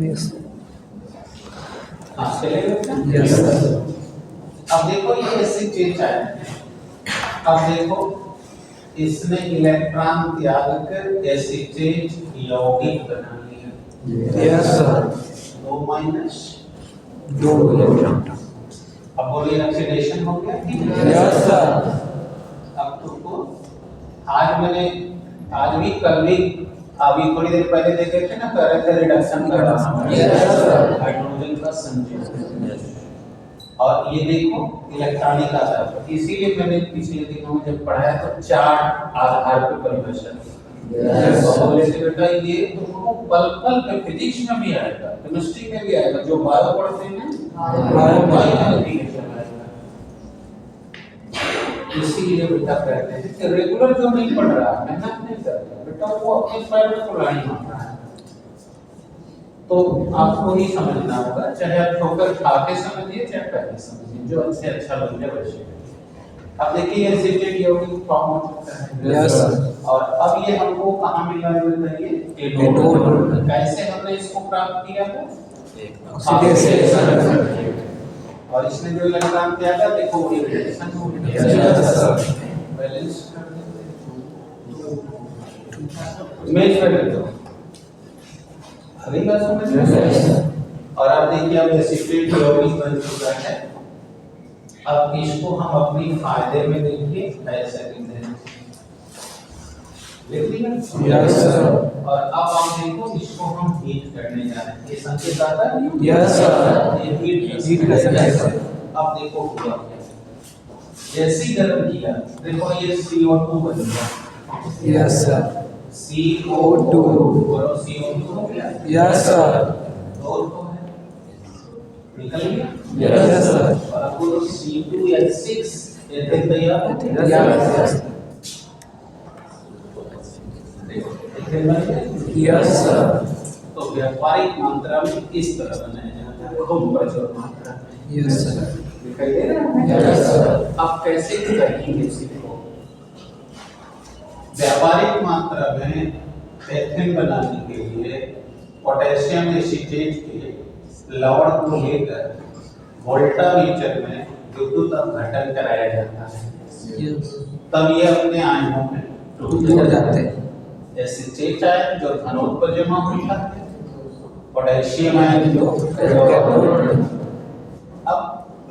Yes हाँ चलेगा। Yes अब देखो ये ऐसी चीज है, अब देखो इसने इलेक्ट्रॉन त्याग कर एसिटेट यौगिक बना लिया। यस सर 2 माइनस 2 इलेक्ट्रॉन अब बोलिए ऑक्सीडेशन हो गया कि यस सर अब तुमको आज भी कल भी अभी थोड़ी देर पहले देखे थे ना, कर रहे थे रिडक्शन कर रहा हूं हाइड्रोजन का संयोजन, और ये देखो इलेक्ट्रॉनिक आधार, इसीलिए मैंने पिछले दिनों में जब पढ़ाया तो 4 आधार पे परिभाषा दी। बेटा ये तुमको पल पल पे फिजिक्स में भी आएगा, केमिस्ट्री में भी आएगा, जो बायो पढ़ते हैं बायो इसीलिए बेटा कहते हैं कि रेगुलर जो नहीं पढ़ रहा, मेहनत नहीं करता बेटा, वो अपने पैर में कुल्हाड़ी मार रहा है। तो आपको ही समझना होगा, चाहे आप ठोकर खा के समझिए चाहे पहले समझिए, जो अच्छे अच्छा लगे वैसे। अब देखिए एसिटेट यौगिक फॉर्म हो चुका है। यस और अब ये हमको कहाँ मिला है बताइए, एनोड। कैसे हमने इसको प्राप्त किया था, ऑक्सीडेशन। और इसने जो इलेक्ट्रॉन त्यागा देखो वो रिडक्शन हो गया, बैलेंस कर देते मेज पे रख दो, अभी बात समझ में। और अब देखिए अब एसिटेट यौगिक बन चुका है, अब इसको हम अपनी फायदे में देखिए ऐसे लिखते हैं, लिख लिया यस सर और अब आप देखो इसको हम हीट करने जा रहे हैं, ये संकेत आता है यस सर ये हीट कर सकते हैं। अब देखो हुआ क्या, जैसे ही गर्म किया देखो ये CO2 बन गया। यस सर CO2 और CO2 हो गया। यस सर और तो है निकल गया। यस सर और अब वो C2H6 ये तैयार हो यस यस सर तो व्यापारिक मात्रा में इस तरह बनाया जाता है, खूब प्रचुर मात्रा में। यस सर दिखाई दे रहा है। यस सर आप कैसे करेंगे इसको, व्यापारिक मात्रा में एथेन बनाने के लिए पोटेशियम एसीटेट के लवण को लेकर वोल्टामीटर में विद्युत अपघटन कराया जाता है, तब ये अपने आयनों में टूट जाते हैं। एसीटेट आयन जो धनोद पर जमा होता है, पोटेशियम आयन जो कैथोड। अब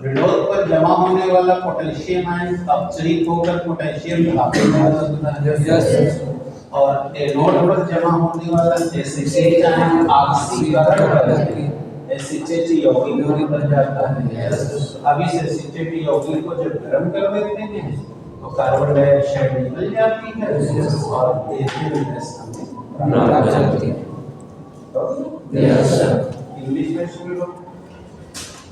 ऋणोद पर जमा होने वाला पोटेशियम आयन अपचयित होकर पोटेशियम धातु में बदलता है, और एनोड पर जमा होने वाला एसीटेट आयन ऑक्सीकरण करके एसीटेट यौगिक में बदल जाता है। अब इस एसीटेट यौगिक को जब गर्म कर देते हैं तो कार्बन डाइऑक्साइड निकल जाती है और एथिलीन गैस हमें प्राप्त होती है। यस इंग्लिश में सुन लो,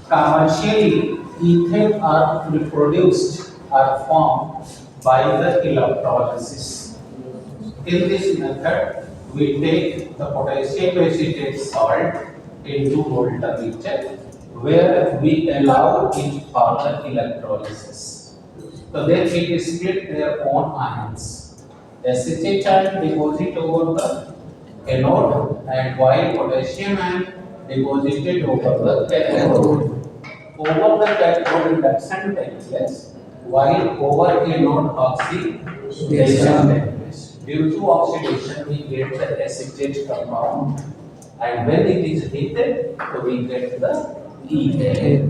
commercially ethane are produced are formed by the electrolysis. In this method we take the potassium acetate salt into voltameter where we allow it for the electrolysis. So then it is split their own ions. Acetate ion deposit over the anode and while potassium ion deposited over the cathode. Over the cathode reduction takes place while over anode oxidation takes place. Due to oxidation we get the acetate compound and when it is heated so we get the ethane.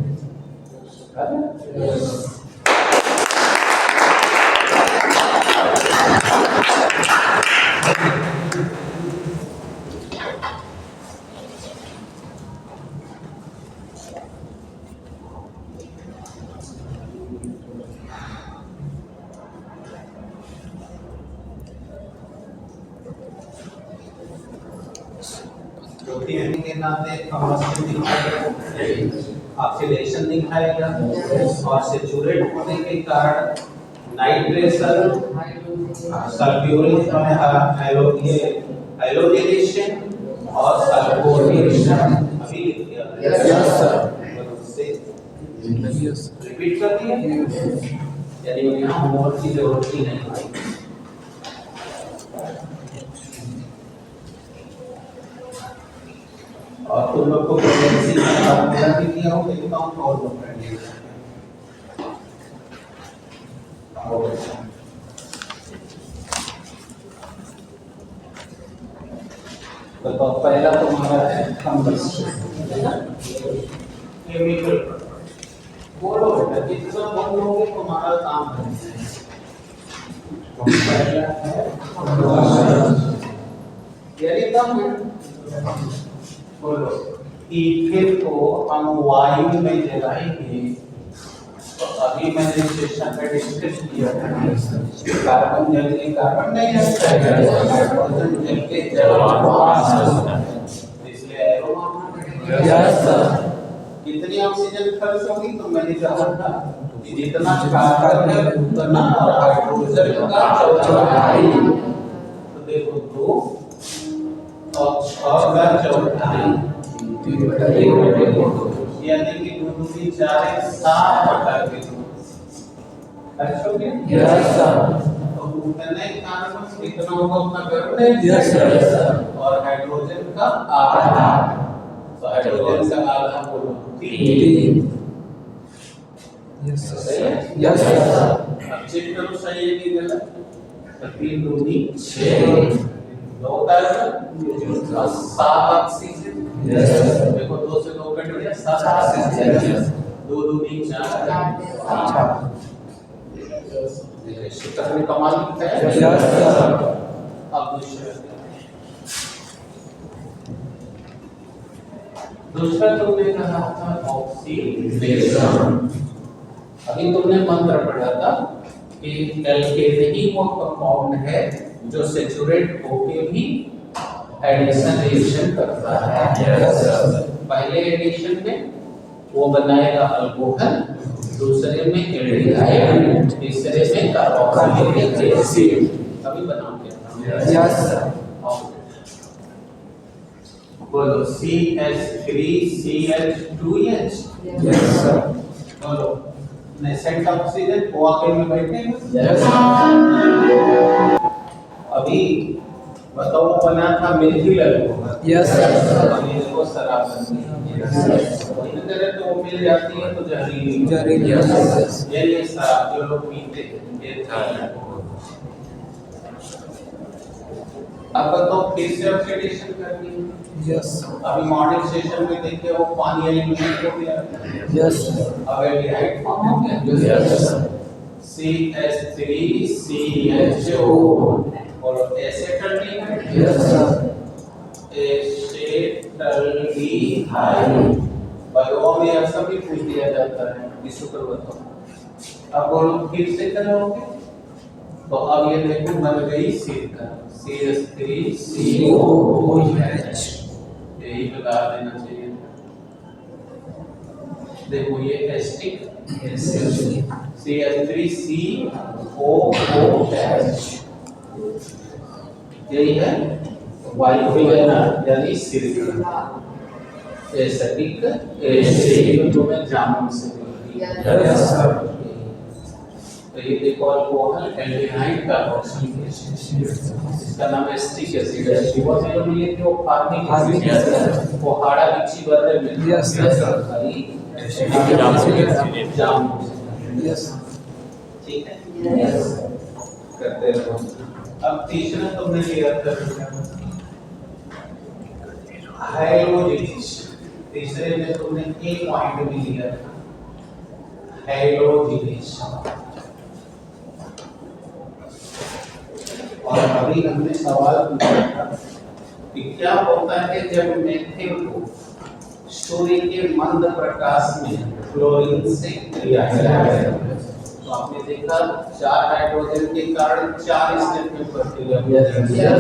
Yes. Protein के नाते combustion दिखाएगा, oxidation दिखाएगा और saturate होने के कारण nitration, sulphuric हैलोजेनेशन और sulphonation अभी लिख दिया रिपीट कर दिया, यानी यहाँ होमवर्क की जरूरत ही नहीं है। और तुम लोग को प्रेगनेंसी का फार्मूला भी दिया हो देखता हूँ और लोग कर लिए तो पहला तुम्हारा है केमिकल बोलो बेटा जितना बोलोगे तुम्हारा काम बनेगा पहला है यानी कम बोलो इथिल को हम वायु में जलाएंगे तो अभी मैंने सेशन में डिस्कस किया था कार्बन जल के कार्बन नहीं हटता है हाइड्रोजन जल के इसलिए एरोमा यस सर कितनी ऑक्सीजन खर्च होगी तो मैंने कहा था कि जितना कार्बन है उतना हाइड्रोजन का चौथाई तो देखो 2 और 6 का चौथाई यानी कि 2 3 4 7 बटा के अच्छा हो गया यस सर तो उतने कार्बन कितना होगा उतना कार्बन यस सर और हाइड्रोजन का आधा तो हाइड्रोजन का आधा बोलो 3 यस सही है यस सर अब चेक करो सही है कि गलत तो 3 दूनी 6 2 कार्बन 7 ऑक्सीजन यस देखो 2 से 2 कट गया 7 ऑक्सीजन 2 दूनी 4 अच्छा शिक्षक ने कमाल किया है यस सर अब दूसरा तुमने कहा था ऑक्सीडेशन अभी तुमने मंत्र पढ़ा था कि एल्केन ही वो कंपाउंड है जो सैचुरेट होके भी एडिशन रिएक्शन करता है यस पहले एडिशन में वो बनाएगा अल्कोहल दूसरे में एल्डिहाइड तीसरे में कार्बोक्सिलिक एसिड अभी बनाओ क्या यस सर बोलो CH3CH2H यस सर बोलो नेसेंट ऑक्सीजन वो आके में बैठेगा यस अभी बताओ बना था मेथिल अल्कोहल यस सर अभी इसको शराब बनती है वही करे तो वो मिल जाती है तो जहरीली यस ये शराब जो लोग पीते हैं ये था अब बताओ फिर से ऑक्सीडेशन करनी है यस अभी मॉर्निंग सेशन में देखिए वो पानी एलिमिनेट हो गया यस अब एल्डिहाइड फॉर्म हो गया यस CH3CHO और acetaldehyde yes sir acetaldehyde bio में यह सभी पूछ दिया जाता है विश्व कर बताओ अब बोलो फिर से करोगे तो अब ये देखो बन गई सिरका CH3COOH यही बता देना चाहिए देखो ये एस्टिक CH3COOH यही है वायुविना यानी सिरका एसिटिक एसिड तुम्हें जामुन से यस सर तो ये देखो अल्कोहल एल्डिहाइड कार्बोक्सिलिक एसिड इसका नाम एस्टिक एसिड है शिवा में लोग ये जो फार्मिक एसिड वो हाड़ा बिच्छी बर्रे में यस सर जामुन यस ठीक है यस करते रहो अब तीसरा तुमने लिया था हाइड्रोजनेशन तीसरे में तुमने एक पॉइंट भी लिया था हाइड्रोजनेशन और अभी हमने सवाल पूछा था कि क्या होता है जब मेथिल को सूर्य के मंद प्रकाश में क्लोरीन से क्रिया कराया तो आपने देखा 4 हाइड्रोजन के कारण 4 स्टेप में प्रतिक्रिया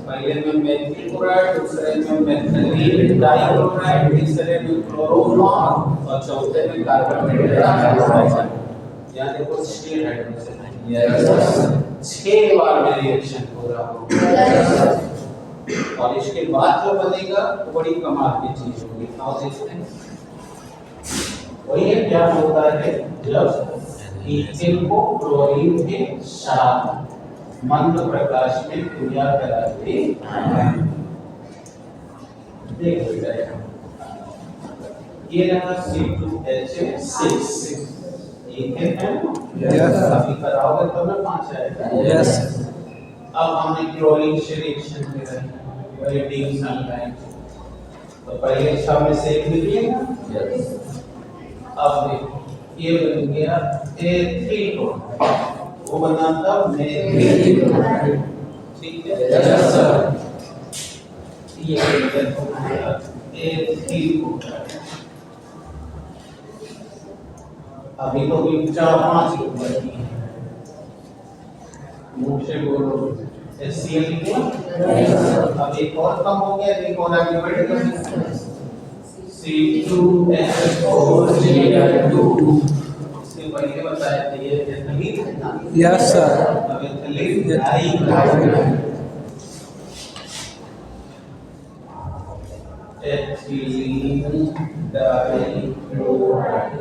पहले में मेथिल क्लोराइड दूसरे में मेथिलीन डाइक्लोराइड तीसरे में क्लोरोफॉर्म और चौथे में कार्बन डाइऑक्साइड यहाँ देखो 6 हाइड्रोजन है 6 बार में रिएक्शन हो रहा होगा और इसके बाद जो बनेगा वो बड़ी कमाल की चीज होगी आओ देखते हैं वही है क्या होता है जब इथिल को क्लोरीन के साथ मंद प्रकाश में क्रिया कराते हैं देखो बेटा ये रहा C2H6 ये है Yes. अभी कराओगे तो ना 5 आएगा Yes. अब हमने क्लोरीन से रिएक्शन में रहे रेडिंग सनलाइट तो पहले 6 में से एक निकलेगा अब देखो ये बन गया A3 वो बना था मेथिल ठीक है Yes, sir. ये A3 अभी तो भी 4-5 लोग बची हैं मुंह से बोलो HCl लिखो अब एक और कम हो गया एक और आगे बढ़ गया C2H4 Cl2 इसके पहले बताया था ये एथिलीन है ना Yes, sir. अब एथिलीन डाइक्लोराइड एथिलीन डाइक्लोराइड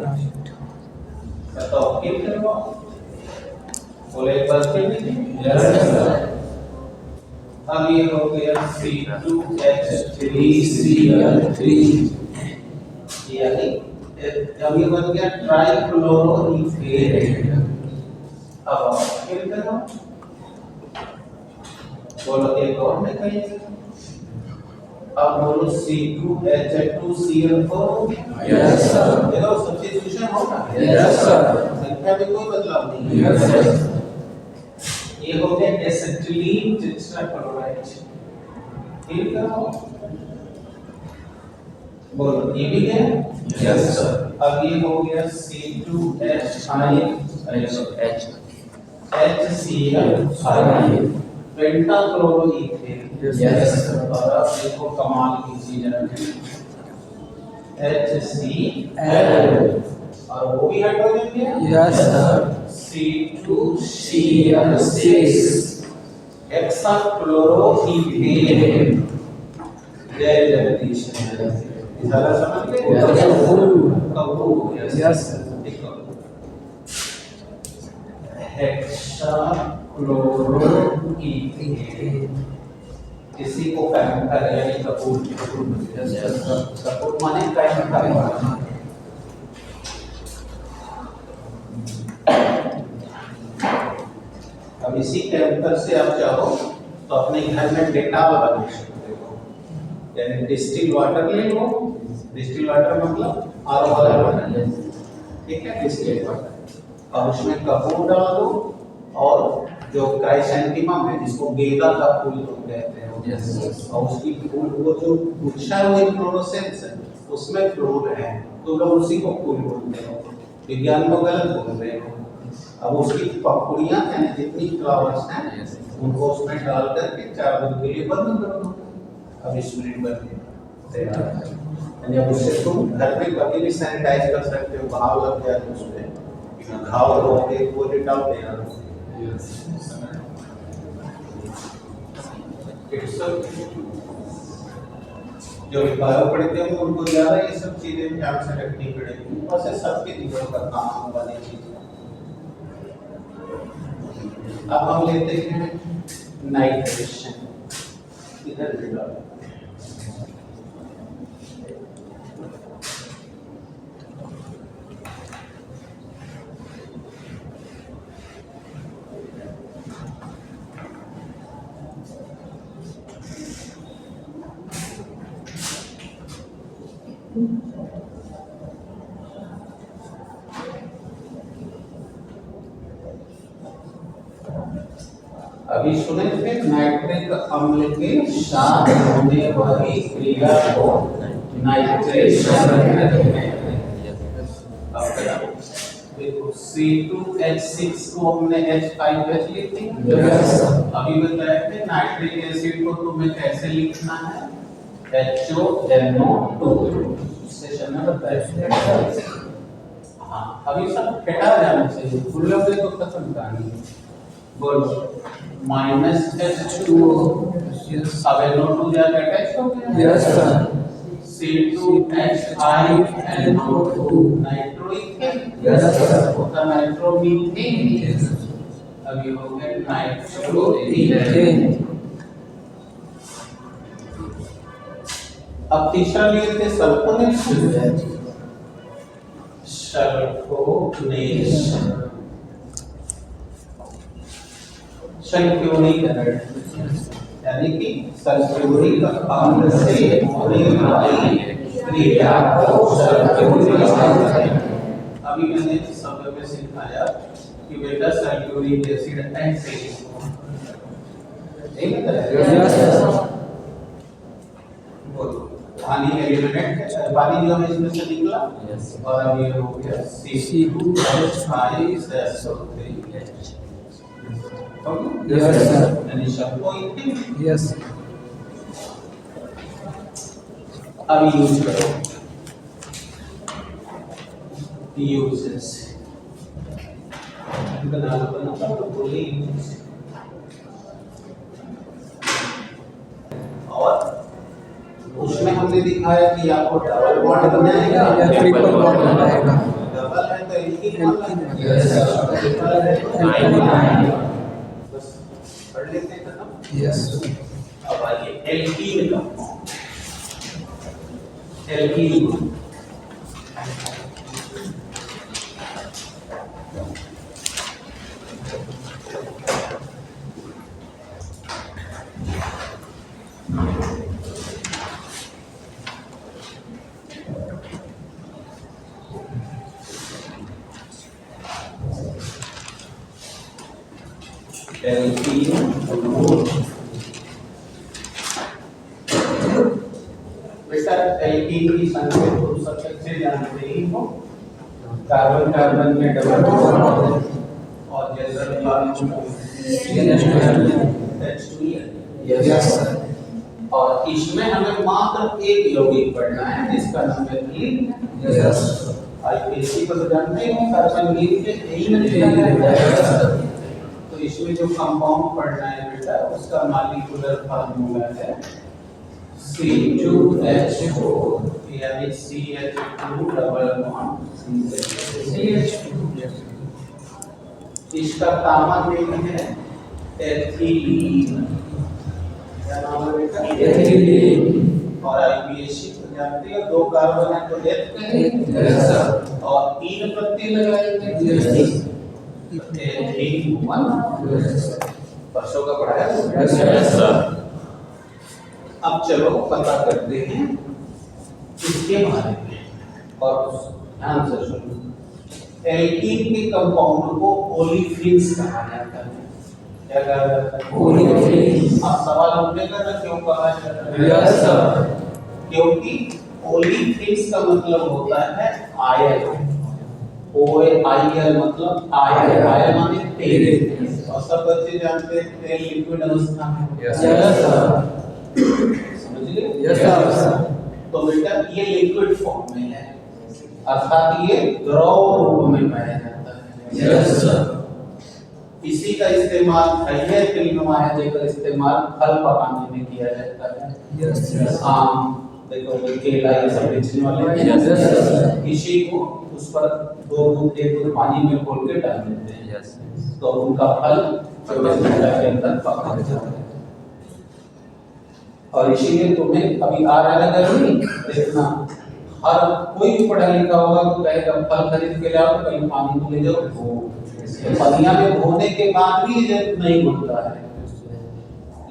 बताओ कितने हो बोले एक बार फिर Yes, sir. अब ये हो गया C2H3Cl3 यानी अब ये बन गया ट्राइक्लोरोइथेन अब फिर करो बोलो एक और निकालिए अब बोलो C2H2Cl4 Yes, sir. देखो सब्स्टिट्यूशन होगा Yes, sir. संख्या में कोई बदलाव नहीं है Yes, sir. ये हो गया एसिटिलीन टेट्राक्लोराइड ठीक है बोलो ये भी है Yes, sir. अब ये हो गया C2H5HCl पेंटाक्लोरोइथेन Yes, sir. और अब देखो कमाल की चीज है HCl और वो भी हाइड्रोजन है Yes, sir. C2Cl6 हेक्साक्लोरोइथेन जय जगदीश सारा समझ गए कबूल Yes, sir. हेक्साक्लोरोइथेन इसी को पैंथर यानी कपूर कपूर माने पैंथर अब इसी कैंपर से आप चाहो तो अपने घर में डेटाल बना सकते हो यानी डिस्टिल वाटर ले लो डिस्टिल वाटर मतलब आरओ वाला वाटर ठीक है डिस्टिल वाटर और उसमें कपूर डाल दो और जो क्राइसैंथेमम है जिसको गेंदा का फूल लोग कहते हैं और उसकी फूल वो जो गुच्छा हुई फ्लोरोसेंस है उसमें फ्लोर है तो लोग उसी को फूल बोलते हैं विज्ञान को गलत बोल रहे हो अब उसकी पपड़ियां यानी जितनी फ्लावर्स हैं उनको उसमें डाल करके 4 दिन के लिए बंद कर दो अब स्प्रिट बन तैयार है यानी अब उससे तुम घर में कभी भी सैनिटाइज कर सकते हो घाव लग जाए तो उसमें घाव होंगे वो डेटॉल तैयार हो जो बायो पढ़ते हैं उनको ज्यादा ये सब चीजें ध्यान से रखनी पड़ेगी बस सबके जीवन का काम होगा नहीं चीज अब हम लेते हैं नाइट्रेशन इधर भी डालो अभी सुने थे नाइट्रिक अम्ल के साथ होने वाली क्रिया को नाइट्रेशन कहते हैं। देखो C2H6 को हमने H5H लिख दी। अभी बताया कि नाइट्रिक एसिड को तुम्हें कैसे लिखना है HONO2 सेशन में बताया। हाँ अभी सब हटा जाना चाहिए भूल गए तो खत्म कहानी बोलो -H2O अब NO2 जाकर अटैच हो गया Yes, sir. C2H5NO2 nitroethane Yes, sir. होता नाइट्रोमीथेन अब ये हो गया नाइट्रोइथेन अब तीसरा लिए थे सल्फोनेशन। सल्फ्यूरिक यानी कि सल्फ्यूरिक अम्ल से होने वाली क्रिया को सल्फ्यूरिक एसिड कहते हैं। अभी मैंने शब्द में सिखाया कि बेटा सल्फ्यूरिक एसिड एसिड ठीक है। बोलो पानी एलिमिनेट पानी जो है इसमें से निकला और अब ये हो गया C2H5SO3 Yes, sir. यानी सबको Yes. अब यूज करो यूजेस बना तो बोले यूज और उसमें हमने दिखाया कि आपको डबल बॉन्ड बनाएगा या ट्रिपल बॉन्ड बनाएगा। डबल है तो एल्कीन Yes, sir. ट्रिपल है तो Alkyne। बस पढ़ लेते हैं ना। Yes. अब आइए एल्कीन का एल्कीन बेटा एल्कीन की संख्या तो सबसे अच्छे जानते ही हो कार्बन कार्बन में डबल बॉन्ड और जनरल फॉर्म Yes, sir. और इसमें हमें मात्र एक यौगिक पढ़ना है जिसका नाम है लीन। Yes. आईपीसी को तो जानते ही हो कार्बन लीन के यही में लिखा है। तो इसमें जो कंपाउंड पढ़ना है बेटा उसका मॉलिक्यूलर फार्मूला है C2H4 यानी CH2 डबल बॉन्ड CH2। इसका तामा नहीं है एथिलीन। क्या नाम है बेटा? Ethylene। और आईपीएसी तो जानते हो दो कार्बन है तो एथ Yes, sir. और तीन प्रत्यय लगाएंगे Yes. एथीन वन परसों का पढ़ाया Yes, sir. अब चलो पता करते हैं इसके बारे में और ध्यान से सुनो। एल्कीन के कंपाउंड को ओलिफिन्स कहा जाता है। क्या कहा जाता है? Olefins। अब सवाल उठेगा ना क्यों कहा जाता है? Yes, sir. क्योंकि ओलिफिन्स का मतलब होता है आयल। OAIL मतलब आयल। आयल माने तेल। और सब बच्चे जानते हैं तेल लिक्विड अवस्था में। Yes, sir. समझ गए? Yes, sir. तो बेटा ये लिक्विड फॉर्म में है अर्थात ये द्रव रूप में पाया जाता है। Yes, sir. इसी का इस्तेमाल खाइए फिल्मवाहे का इस्तेमाल फल पकाने में किया जाता है। Yes, sir. आम देखो केला ये सब बेचने वाले हैं। Yes, sir. इसी को उस पर दो बूंद एक बूंद पानी में घोल के डाल देते हैं। Yes. तो उनका फल 24 घंटा के अंदर पक जाता है। और इसीलिए तुम्हें अभी आ रहा है गर्मी देखना हर कोई भी पढ़ा लिखा होगा तो कहेगा फल खरीद के लाओ कहीं पानी में ले जाओ धो। पनिया में धोने के बाद भी ये नहीं घुलता है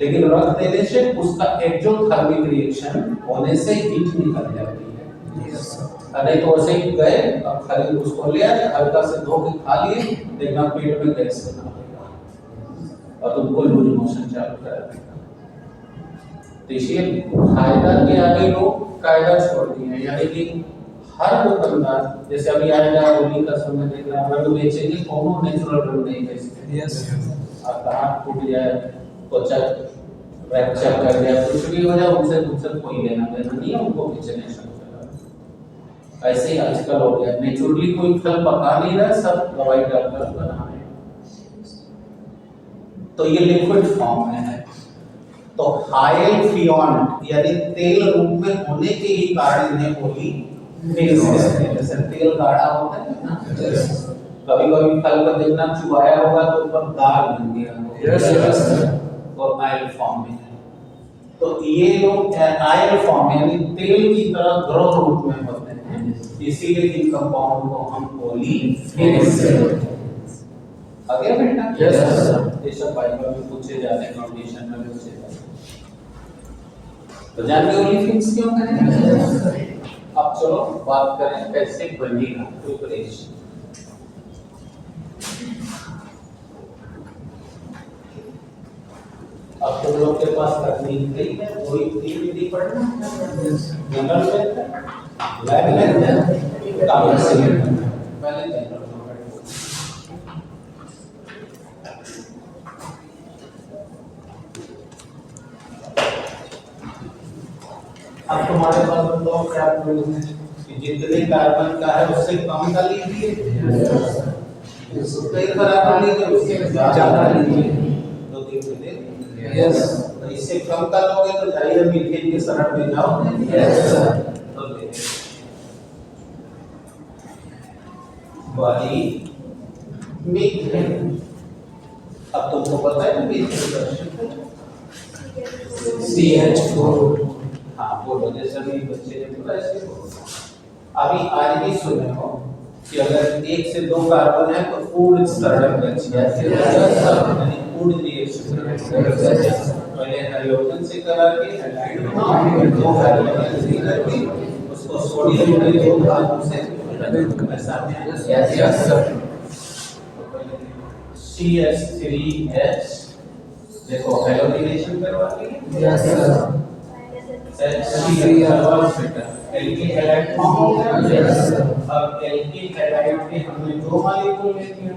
लेकिन रख देने से उसका एक्सोथर्मिक रिएक्शन होने से हीट निकल जाती है। Yes, sir. नहीं तो वैसे ही गए अब खरीद उसको ले आए हल्का से धो के खा लिए देखना पेट में गैस बना देगा और तुमको लूज मोशन चालू करा देगा। तो इसलिए फायदा के आगे लोग कायदा छोड़ दिए हैं यानी कि हर दुकानदार जैसे अभी आएगा होली का समय देख रहा है बेचेंगे कोनो नेचुरल रंग नहीं बेचते। Yes. अब कहाँ टूट जाए त्वचा फ्रैक्चर कर जाए कुछ भी हो जाए उनसे कोई लेना देना नहीं है उनको बेचने से ऐसे ही आजकल हो गया नेचुरली कोई फल पका नहीं रहा सब दवाई डालकर बना रहे हैं। तो ये लिक्विड फॉर्म में है तो हाइल फियोन यानी तेल रूप में होने के ही कारण इन्हें ओलिफिन्स जैसे तेल गाढ़ा होता है ना कभी कभी फल को देखना चुबाया होगा तो ऊपर दाग बन गया Yes, yes. और आयल फॉर्म में है तो ये लोग आयल फॉर्म यानी तेल की तरह द्रव रूप में होते हैं, इसीलिए इन कंपाउंड को हम ओलिफिन्स आ गया बेटा? Yes, sir. ये सब बाइबल में पूछे जाते हैं, कंडीशन में पूछे जाते हैं। तो जानते हो ओलिफिन्स क्यों कहें? अब चलो बात करें कैसे बनेगा प्रिपरेशन। अब तुम लोग के पास तकनीक नहीं है, कोई तीन विधि पढ़ना है, जनरल मेथड, लैब मेथड, कागज से मेथड। पहले जनरल मेथड। अब तुम्हारे पास बताओ क्या प्रूफ है कि जितने कार्बन का है उससे कम का लीजिए, उसके बराबर लीजिए, उससे ज्यादा लीजिए, तो देखिए Yes. तो इससे कम का लोगे तो जाहिर है मीथेन के शरण में जाओगे। Yes, sir. तो देखिए बाई मीथेन। अब तुमको पता है ना मीथेन का शब्द CH4. हाँ बोलो, जैसे अभी बच्चे ने बोला ऐसे बोलो। अभी आज भी सुने हो कि अगर एक से दो कार्बन है तो पूर्ण सरल गतिशील यानी पूर्ण रिएक्शन पहले हाइड्रोजन से करा के हैलाइड बनाओ, दो हाइड्रोजन से करके उसको सोडियम के दो धातु से ऐसा में Yes, sir. CH3H देखो हैलोजिनेशन करवा के Yes, sir. Alkyl halide form हो गया। Yes, sir. अब एल्किल हैलाइड के हमने दो मॉलिक्यूल ले लिए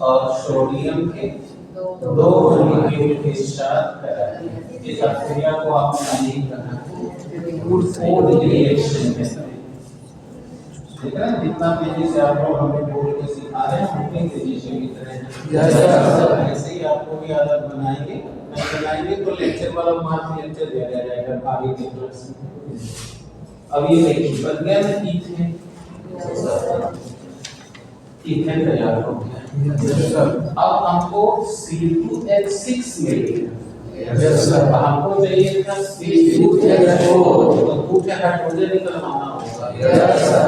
और सोडियम के दो मॉलिक्यूल के साथ कराया। इस अभिक्रिया को आपने नहीं करना पूर्ण रिएक्शन में। ठीक है, जितना तेजी से आप लोग हमें बोल के सिखा रहे हैं उतनी तेजी से लिख रहे हैं। Yes, sir. ऐसे ही आपको भी आदत बनाएंगे, नहीं बनाएंगे तो लेक्चर वाला मार्क लेक्चर दिया जाएगा आगे के क्लास में। अब ये देखिए बन गया ना ईथेन, ईथेन तैयार हो गया। Yes, sir. अब हमको C2H6 मिल गया। Yes, sir. हमको चाहिए था C2H4, तो कुछ हाइड्रोजन निकलवाना होगा। Yes, sir.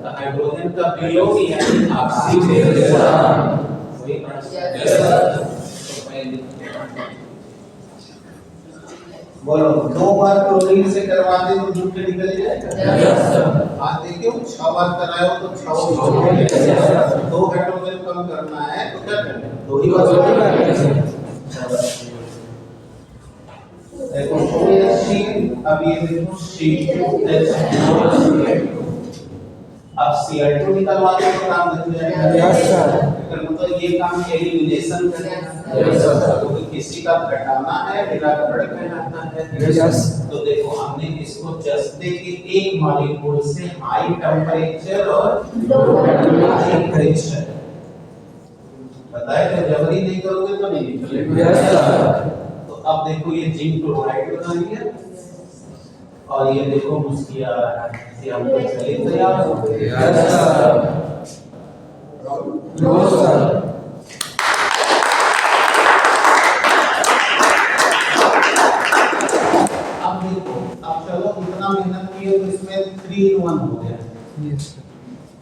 तो हाइड्रोजन का वियोग यानी ऑक्सीजन वही प्रश्न। Yes, sir. तो पहले बोलो, दो बार क्लोरीन से करवा दे तो दूध निकल जाएगा। Yes, sir. आज देखिए 6 बार कराए हो तो 6 दो हाइड्रोजन कम करना है तो क्या करना है? दो ही बार देखो अब ये देखो C2H4 अब Cl2 निकलवा दो तो काम बन जाएगा। Yes, sir. मतलब ये काम एलिमिनेशन करेगा। Yes, sir. क्योंकि किसी का घटाना है निराकरण कहलाता है। Yes. तो देखो हमने इसको जस्ट देखिए एक मॉलिक्यूल से हाई टेम्परेचर और लो टेम्परेचर बताए, तो जबरी नहीं करोगे तो नहीं निकलेगा। Yes, sir. तो अब देखो ये जिंक क्लोराइड बना लिया और ये देखो मुस्किया आ रहा है कि हमको चले तैयार हो गए। Yes, sir. No, sir. अब देखो, अब चलो इतना मेहनत किए तो इसमें 3 in 1 हो गया। Yes, sir.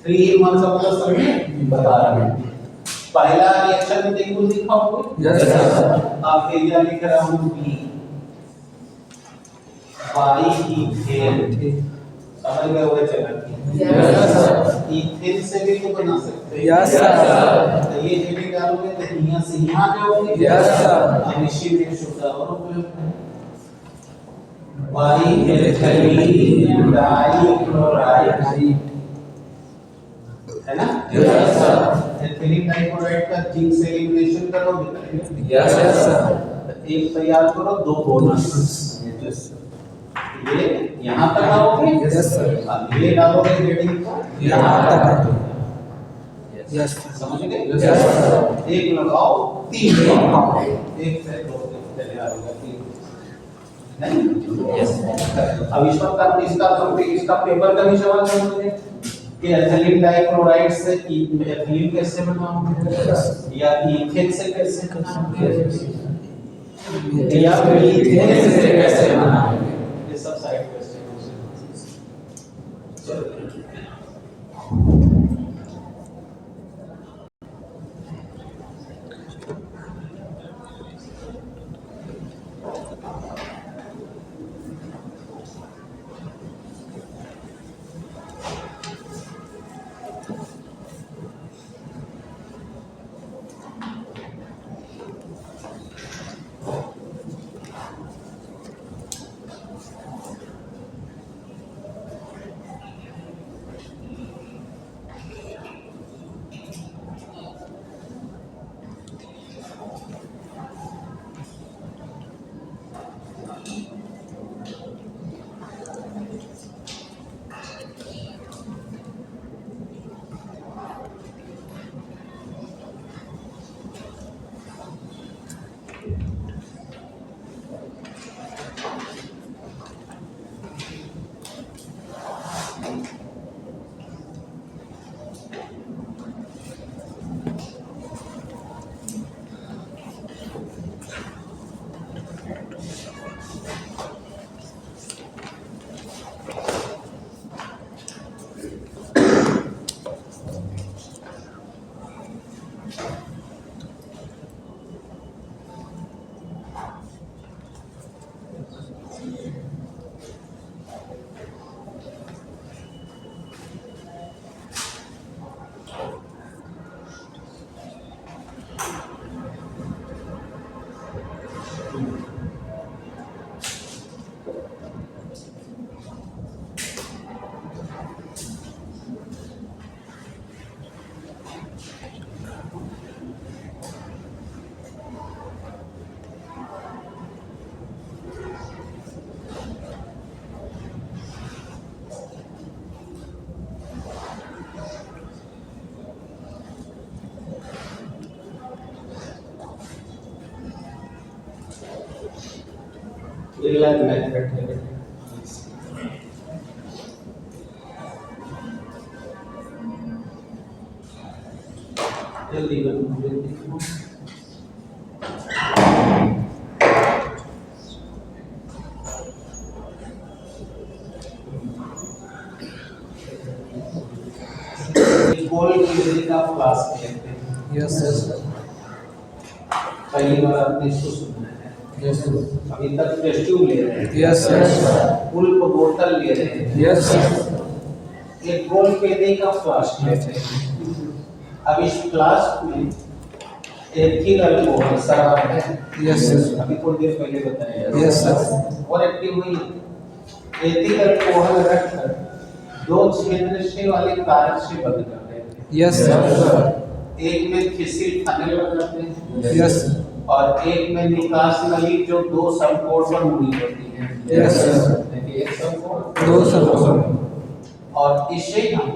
3 in 1 का मतलब समझे बता रहा हूं। पहला रिएक्शन में देखो लिखा होगा। Yes, sir. आप एरिया लिख रहा हूं बी बाई इथेन, समझ गए वो चला। Yes, sir. इथेन से भी तो बना सकते हैं। Yes, sir. तो ये हेडिंग डालोगे तो यहाँ से यहाँ जाओगे। Yes, sir. अब इसी में शुद्ध और उपयोग है बाई एथिलीन डाइक्लोराइड है ना। Yes, sir. एथिलीन डाइक्लोराइड का जिंक से एलिमिनेशन करोगे। Yes, sir. एक तैयार करो, दो बोनस। Yes, sir. ये यहाँ तक आओगे। Yes, sir. अब ये डालोगे हेडिंग को यहाँ तक। Yes, sir. समझ गए। Yes, sir. एक लगाओ, तीन लगाओ, एक से दो तैयार होगा, तीन नहीं। अब इसका पेपर का भी सवाल समझिए कि एथिलीन डाइक्लोराइड से एथिलीन कैसे बनाओगे या इथेन से कैसे बनाओगे। मीठे से कैसे बनाएंगे? ये सब साइड क्वेश्चन Inline method है। जल्दी करो। गोल की का क्लास कहते हैं। Yes sir. पहली बार आपने इसको सुना है। Yes sir. अभी तक टेस्ट ट्यूब ले रहे हैं। Yes sir. पुल्प बोतल ले रहे हैं। Yes sir. एक गोल पेदे का फ्लास्क लेते हैं। अब इस फ्लास्क में एथिल अल्कोहल शराब है। Yes sir. अभी थोड़ी देर पहले बताया। Yes sir. और एक्टिव हुई एथिल अल्कोहल रखकर दो छिद्र से वाले कारक से बंद कर देते हैं। Yes sir. एक में फिसिल फनल लगाते हैं। यस और एक में निकास नली जो दो समकोण पर मुड़ी होती है। Yes sir. देखिए एक समकोण दो समकोण। और इसे हम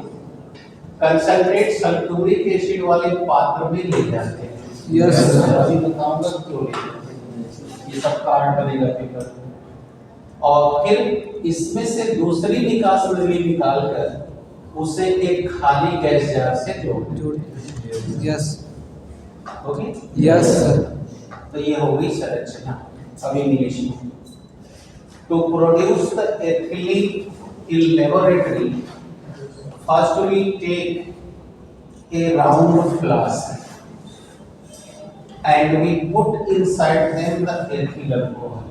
कंसंट्रेट सल्फ्यूरिक एसिड वाले पात्र में ले जाते हैं। Yes sir. अभी बताऊंगा क्यों ले जाते हैं। ये सब कार्ड बनेगा पेपर। और फिर इसमें से दूसरी निकास नली निकालकर उसे एक खाली गैस जार से जोड़ दें। यस। ओके। Yes sir. तो ये हो गई संरचना। अब इंग्लिश में to produce the ethylene in laboratory first we take a round flask and we put inside them the ethyl alcohol.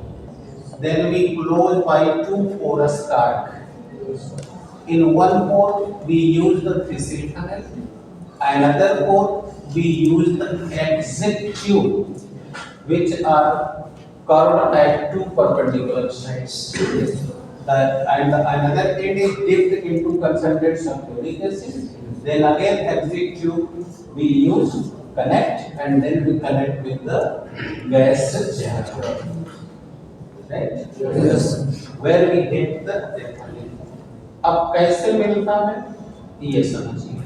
Then we close by two porous cork. In one pore we use the fissile funnel. Another pore we use the exit tube, which are curved at two perpendicular sides. Another end is dipped into concentrated sulfuric acid. Then again exit tube we use connect and then we connect with the gas jar. Right? Yes. Where we get the ethylene. अब कैसे मिलता है ये समझिए।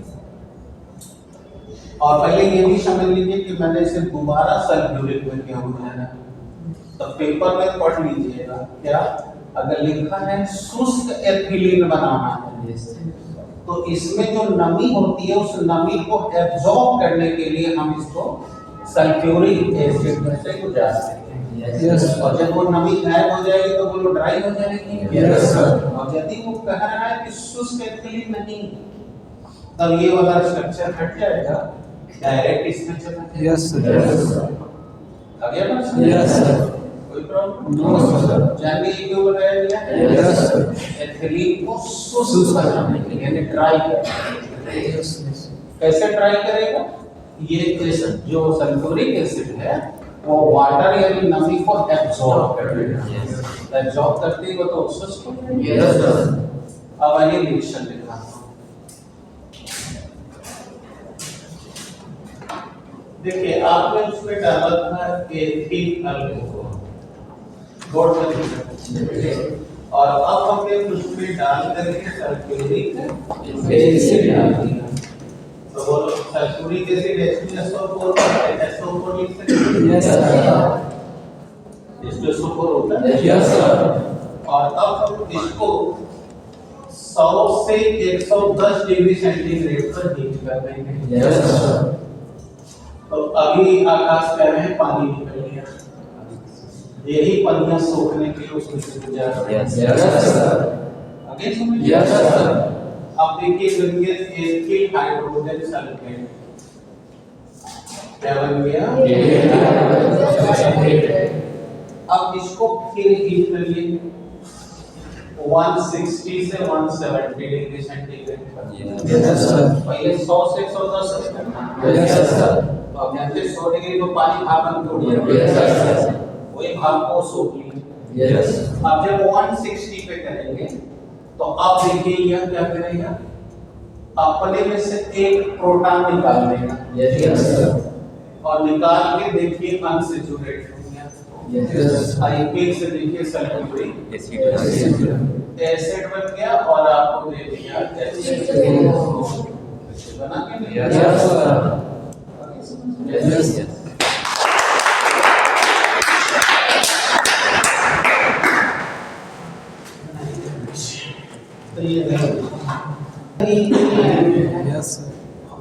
और पहले ये भी समझ लीजिए कि मैंने इसे दोबारा सल्फ्यूरिक में किया हुआ है ना, तो पेपर में पढ़ लीजिएगा क्या अगर लिखा है शुष्क एथिलीन बनाना है तो इसमें जो नमी होती है उस नमी को एब्जॉर्ब करने के लिए हम इसको सल्फ्यूरिक एसिड में से गुजारते हैं। Yes. और जब वो नमी गायब हो जाएगी तो वो ड्राई हो जाएगी। Yes, sir. और यदि वो कह रहा है कि शुष्क एल्कली नहीं, तब ये वाला स्ट्रक्चर हट जाएगा, डायरेक्ट इसमें चला जाएगा। Yes, sir. आ गया बात समझ? Yes, sir. कोई प्रॉब्लम? No, sir. जानवी ये क्यों बताया गया? Yes, sir. एल्कलीन को शुष्क बनाने के लिए, यानी ड्राई करने के लिए। Yes, yes. कैसे ड्राई करेगा? ये जो सल्फ्यूरिक एसिड है वो वाटर यानी नमी को एब्सॉर्ब कर लेगा। एब्सॉर्ब करती है तो शुष्क हो जाएगी। Yes, sir. अब आइए रिएक्शन दिखाता हूँ। देखिए आपने उसमें डाला था एथिल अल्कोहल, बोर्ड में लिखा है। और अब हमने उसमें डाल करके सल्फ्यूरिक एसिड डाल दिया। तो बोलो सल्फ्यूरिक एसिड H2SO4 SO4 लिख सकते हैं? Yes, sir. H2SO4 होता है। Yes, sir. और अब हम इसको 100 से 110 डिग्री सेंटीग्रेड पर हीट कर देंगे। Yes, sir. तो अभी आकाश कह रहे हैं पानी निकल गया, यही पनियां सोखने के लिए उसमें से गुजर रही हैं। Yes, sir. आगे समझिए। Yes, sir. अब देखिए बन गया एथिल हाइड्रोजन सल्फेट। क्या बन गया? अब इसको फिर हीट करिए 160 से 170 डिग्री सेंटीग्रेड पर। Yes, sir. पहले 100 से 110 करना। Yes, sir. तो अब यहाँ से 100 डिग्री तो पानी भाप हो गया। Yes, sir. वही भाप को सोख लीजिए। Yes. अब जब 160 पे करेंगे तो अब देखिए यह क्या करेगा, अपने में से एक प्रोटॉन निकाल देगा। Yes, sir. और निकाल के देखिए अनसैचुरेटेड हो गया। Yes. आईपीएल से देखिए सल्फ्यूरिक Yes. एसिड बन गया और आपको दे दिया एसिड बना के दे दिया। Yes, sir. Yes. तो ये Yes, sir.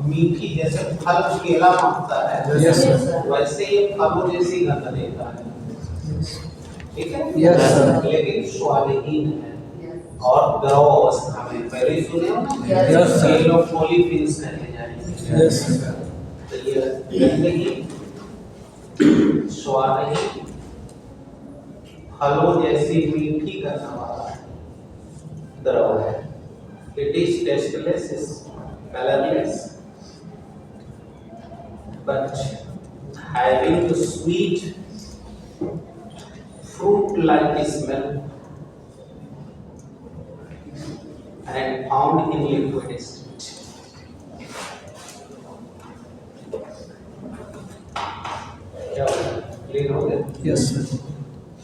मीठी जैसे फल केला मांगता है, Yes, sir. वैसे ये फलों जैसी गंध देता है। ठीक है? Yes, sir. लेकिन स्वादहीन है और द्रव अवस्था में। पहले ही सुने हो ना? Yes, sir. ये लोग पोलिफिन्स कहते जाएंगे। Yes, sir. तो ये गंदगी स्वादहीन फलों जैसी मीठी गंध वाला द्रव है। It is tasteless, is colorless, but having the sweet fruit-like smell and found in liquid state. क्या क्लियर हो गया? Yes, sir.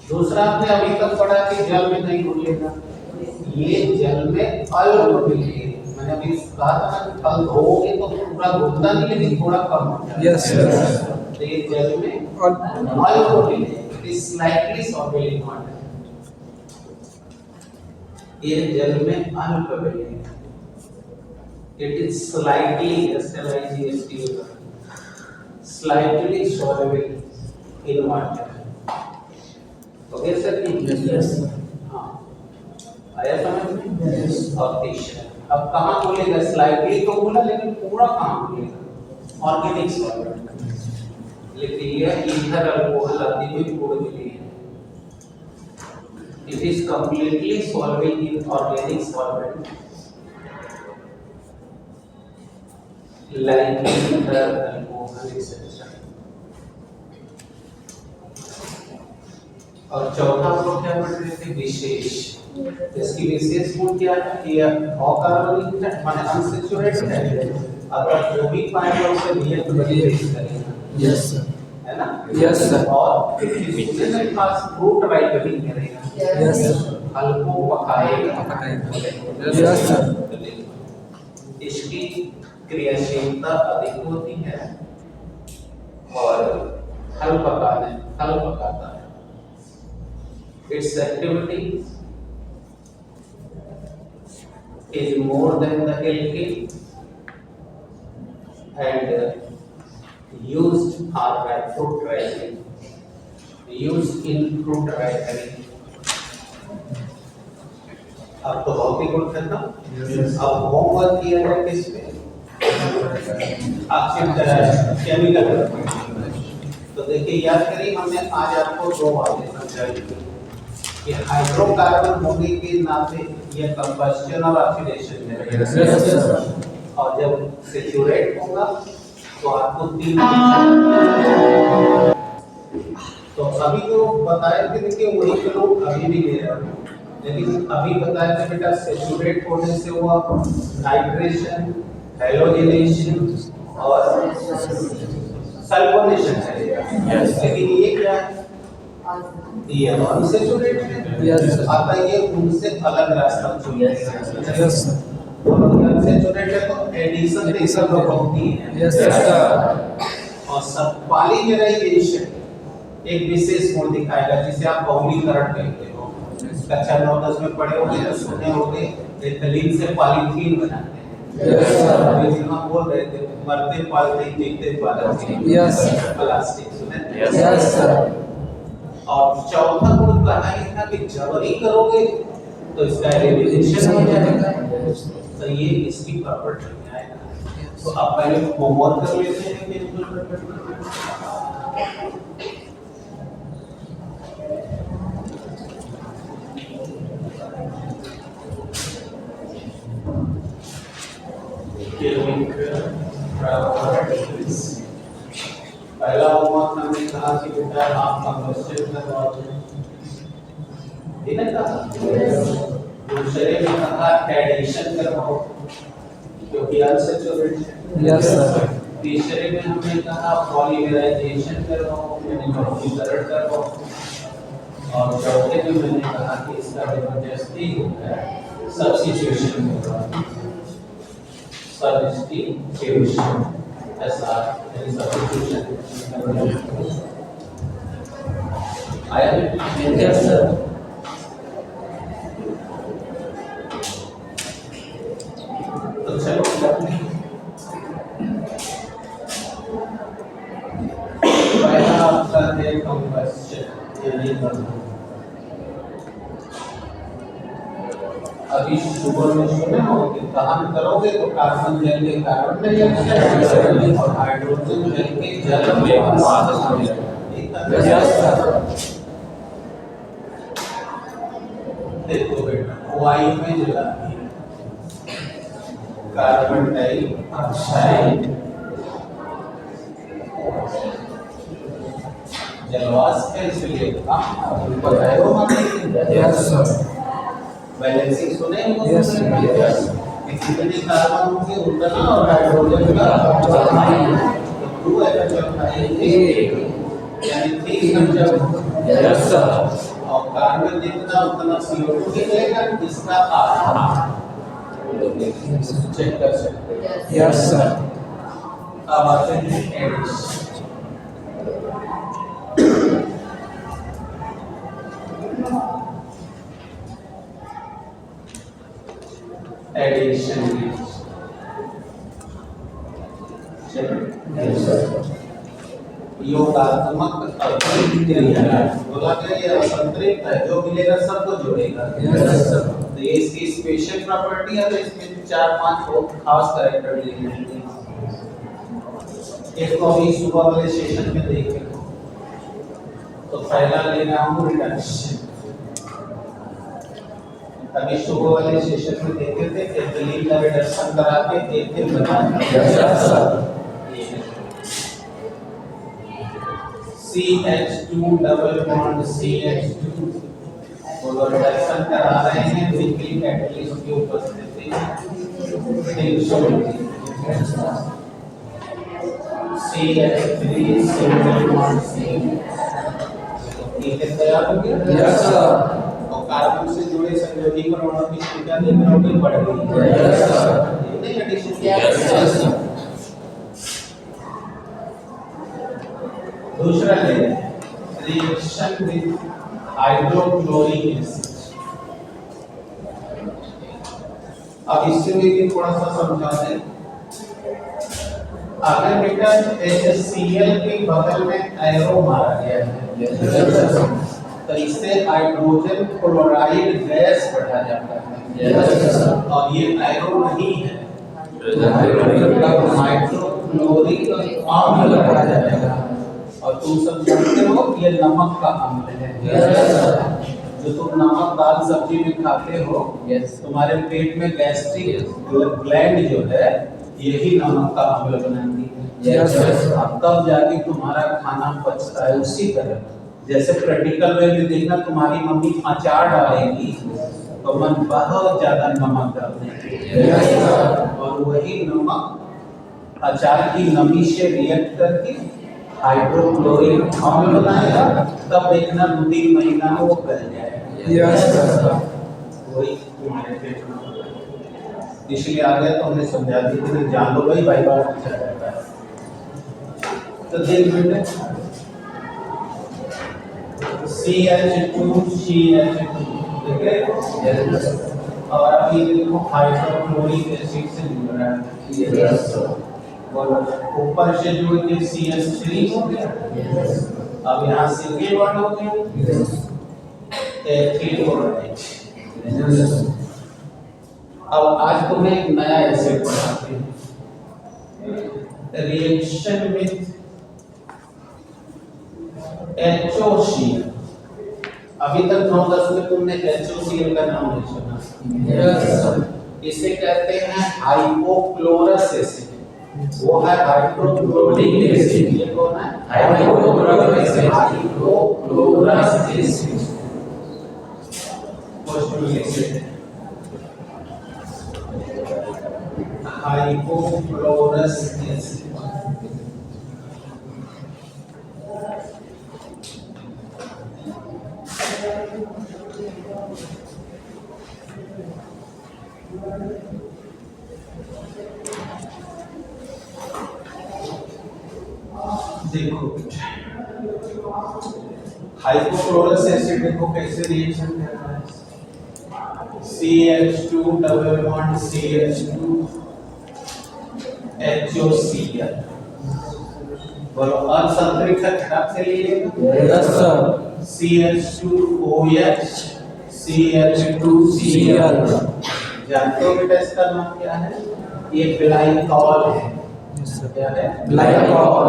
दूसरा आपने अभी तक पढ़ा कि जल में नहीं घुलेगा, ये जल में अल्प घुलेगा। मैंने अभी कहा था ना कि फल धोओगे तो पूरा घुलता नहीं लेकिन थोड़ा कम हो जाएगा। Yes, sir. तो ये जल में All- अल्प घुलेगा, it is slightly soluble in water। ये जल में अल्प घुलेगा, it is slightly SLIGST slightly soluble in water। Okay sir? Yes, sir. हाँ, आया समझ में? और तीसरा अब कहाँ घुलेगा? स्लाइटली तो घुला लेकिन पूरा कहाँ घुलेगा? Organic solvent. लेकिन यह ईथर अल्कोहल आदि में गुड़ मिली है। It is completely solving in organic solvent like ether alcohol etcetera. और चौथा हम लोग क्या पढ़ रहे थे? विशेष। इसकी विशेष गुण क्या है? ये अकार्बनिक है, माने अनसैचुरेटेड है, अगर जो भी पाएगा उसे रिएक्ट करेगा। Yes, sir. है ना? Yes, sir. और इसके पास फ्रूट राइपनिंग करेगा। Yes, sir. फल को पकाएगा। Yes, sir. इसकी क्रियाशीलता अधिक होती है और फल पकाता है। Its activity is more than the alkane and used for fruit ripening। Use in fruit राइटरी। अब तो भौतिक गुण खत्म। अब होमवर्क किया है किस पे? केमिकल। तो देखिए याद करिए, हमने आज आपको दो बातें समझाई कि हाइड्रोकार्बन होने के नाते ये कंबस्शन और ऑक्सीडेशन में, और जब सैचुरेट होगा तो आपको तीन। तो अभी जो बताए थे देखिए वही के लोग अभी भी ले रहे हैं, लेकिन अभी बताया था बेटा सैचुरेट होने से हुआ नाइट्रेशन, हैलोजिनेशन और सल्फोनेशन है। लेकिन ये क्या है? ये अनसैचुरेट है। आता ये उनसे अलग रास्ता चुनेगा। अनसैचुरेट है तो एडिशन देखकर लोग होती है। और सब पॉलीमराइजेशन एक विशेष गुण दिखाएगा जिसे आप बहुलीकरण कहते हो। कक्षा 9-10 में पढ़े होंगे तो सुने होंगे एथिलीन से पॉलीथीन बनाते हैं। ये हम बोल रहे थे मरते पॉलीथीन जीते पॉलीथीन। प्लास्टिक सुने। और चौथा गुण कहा ही था कि जबरी करोगे तो इसका एलिमिनेशन हो जाएगा। तो ये इसकी प्रॉपर्टी है। तो आप पहले होमवर्क कर लेते हैं कि पहला होमवर्क हमने कहा कि बेटा आप कंबस्शन करवाओगे, ठीक है ना? दूसरे में कहा एडिशन करवाओ क्योंकि अनसैचुरेट है। Yes sir. तीसरे में हमने कहा पॉलीमराइजेशन करवाओ यानी बहुलीकरण करवाओ, और चौथे में मैंने कहा कि इसका जबरदस्ती होता है सब्स्टिट्यूशन करवाओ। सब्स्टिट्यूशन ऐसा यानी सब्स्टिट्यूशन आया है। Yes sir. तो चलो पहला आपका है कंबस्शन यानी दहन। अभी सुबह में सुने हो कि दहन करोगे तो कार्बन जल के कार्बन डाइऑक्साइड और हाइड्रोजन जल के जल में देखो बेटा वायु में जलाती है कार्बन डाइऑक्साइड, जलवाष्प है इसलिए यस सर। बैलेंसिंग सुने हो? यस कितने कार्बन होंगे उतना और हाइड्रोजन का चौथाई, तो 2 है चौथाई यानी 3 यस सर। और कार्बन जितना उतना CO2 निकलेगा जिसका आधा चेक कर सकते हैं। Yes sir. अब आते हैं एडिशन। एडिशन योगात्मक अभिक्रिया बोला गया ये संतृप्त है, जो मिलेगा सबको जोड़ेगा। तो ये इसकी स्पेशल प्रॉपर्टी है। तो इसमें 4-5 खास कैरेक्टर लिए हैं। एक तो अभी सुबह वाले सेशन में देखे तो पहला लेना हूँ रिडक्शन। अभी सुबह वाले सेशन में देखे थे एथिलीन का रिडक्शन करा के एथिल बनाया CH2 डबल बॉन्ड CH2 वो रिडक्शन करा रहे हैं वीकली कैटलिस्ट की उपस्थिति CH3 सिंगल बॉन्ड C ये तैयार हो गया। Yes sir. और कार्बन से जुड़े संयोजी परमाणु की संख्या देख रहे हो कि बढ़ गई है। Yes sir. ये नहीं एडिशन यस सर। दूसरा ले रिएक्शन विद हाइड्रोक्लोरिक एसिड। अब इससे भी थोड़ा सा समझा दें। अगर बेटा HCl के बगल में एरो मारा गया है तो इससे हाइड्रोजन क्लोराइड गैस बढ़ा जाता है और ये एरो नहीं है हाइड्रोक्लोरिक अम्ल बढ़ा जाएगा। और तुम सब जानते हो ये नमक का अम्ल है जो तुम नमक दाल सब्जी में खाते हो तुम्हारे पेट में गैस्ट्रिक ग्लैंड जो है यही नमक का अम्ल बनाती है तब जाके तुम्हारा खाना पचता है। उसी तरह जैसे प्रैक्टिकल वे में देखना तुम्हारी मम्मी अचार डालेगी तो मन बहुत ज्यादा नमक डालने और वही नमक अचार की नमी से रिएक्ट करके हाइड्रोक्लोरिक अम्ल बनाएगा तब देखना 2-3 महीना में वो गल जाएगा वही तुम्हारे पेट में इसलिए आ गया तो हमने समझा दी कि जान लो भाई बार पूछा जाता है। तो देख बेटे CH2 ठीक है और अभी देखो हाइड्रोक्लोरिक एसिड से जुड़ रहा है ऊपर से जो है CH3 हो गया अब यहाँ सिंगल बॉन्ड हो गया H3 अब आज तुम्हें एक नया एसिड पढ़ाते हैं रिएक्शन विद HOCl। अभी तक 9-10 में तुमने HOCl का नाम नहीं सुना इसे कहते हैं हाइपोक्लोरस एसिड वो है हाइड्रोक्लोरिक एसिड ये कौन है हाइपोक्लोरस एसिड हाइपोक्लोरस एसिड देखो हाइपोक्लोरस एसिड देखो कैसे रिएक्शन कर रहा है CH2 double bond CH2 HOCl बोलो असंतरिक्ष खराब से लीजिएगा यस सर CH2OH CH2Cl जानते हो बेटा इसका नाम क्या है ये ग्लाइकॉल है क्या है ग्लाइकॉल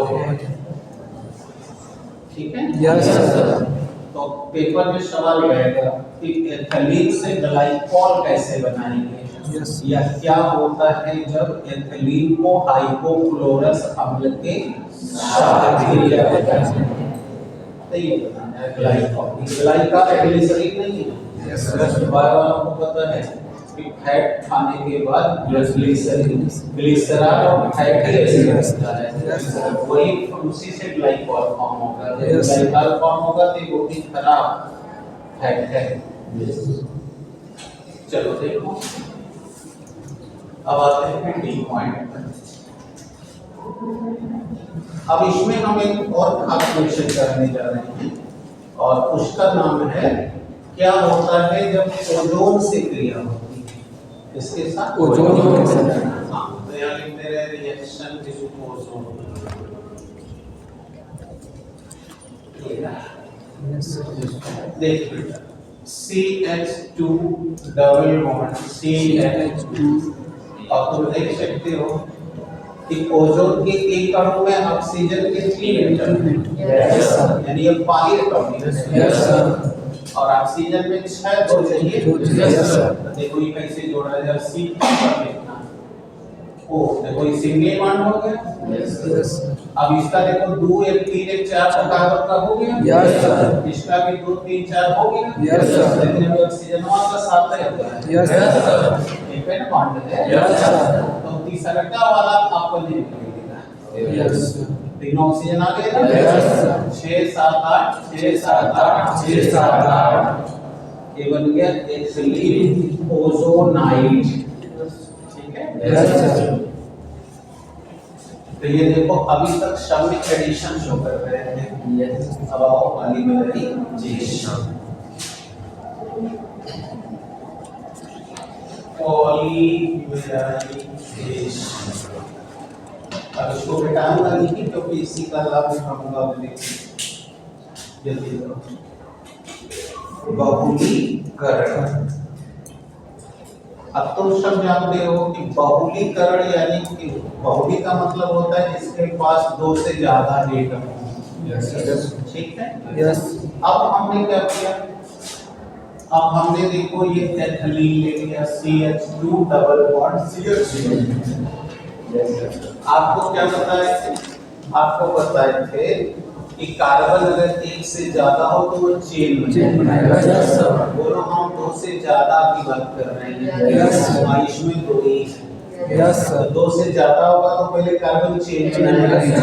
है ठीक है यस सर तो पेपर में सवाल रहेगा कि एथिलीन से ग्लाइकॉल कैसे बनाएंगे यस या क्या होता है जब एथिलीन को हाइपोक्लोरस अम्ल के साथ दिया जाता है तो ये बताना है ग्लाइकॉल ग्लाइका ग्लिसरीन नहीं है यस वालों को पता है कि फैट खाने के बाद ग्लिसरीन ग्लिसरॉल और फैटी एसिड होता है वही उसी से ग्लाइकॉल फॉर्म होगा ग्लाइकॉल फॉर्म होगा तो ये बहुत ही खराब फैट है चलो देखो अब आते हैं डी पॉइंट पर अब इसमें हम एक और खास क्वेश्चन करने जा रहे हैं और उसका नाम है क्या होता है जब ओजोन से क्रिया होती है इसके साथ ओजोन हाँ तो यहाँ लिखते रहे रिएक्शन विद ओजोन देख बेटा CH2 डबल बॉन्ड CH2 अब तुम देख सकते हो कि ओजोन के एक अणु में ऑक्सीजन के 3 एटम यानी ये पाई एटॉमिक और ऑक्सीजन में 6 तो चाहिए देखो ये कैसे जोड़ा जाए C पर लिखना ओ देखो ये सिंगल बॉन्ड हो गया अब इसका देखो 2 1 3 1 4 कार्बन का हो गया इसका भी 2 3 4 हो गया लेकिन अभी ऑक्सीजन का साथ रहेगा एक पे ना बॉन्ड है तो तीसरा का वाला आपको नहीं मिलेगा तीनों ऑक्सीजन आ गए ना 6 7 8 6 7 8 6 7 8 ये बन गया एथिलीन ओजोनाइड ठीक है तो ये देखो अभी तक सब में एडिशन शो कर रहे हैं अब आओ वाली में रही पॉलीमेराइजेशन। अब इसको घटाऊंगा नहीं क्योंकि इसी का लाभ उठाऊंगा मैं। जल्दी करो। बहुलीकरण। अब तुम सब जानते हो कि बहुलीकरण यानी कि बहुली का मतलब होता है जिसके पास दो से ज्यादा एटम हो। ठीक है। यस। अब हमने क्या किया, अब हमने देखो ये एथिलीन ले लिया CH2 डबल बॉन्ड CH2। आपको क्या बताए थे, आपको बताए थे कि कार्बन अगर एक से ज्यादा हो तो वो चेन बनाएगा। बोलो हम दो से ज्यादा की बात कर रहे हैं। इसमें दो एक यस तो दो से ज्यादा होगा तो पहले कार्बन चेन बनाएगा।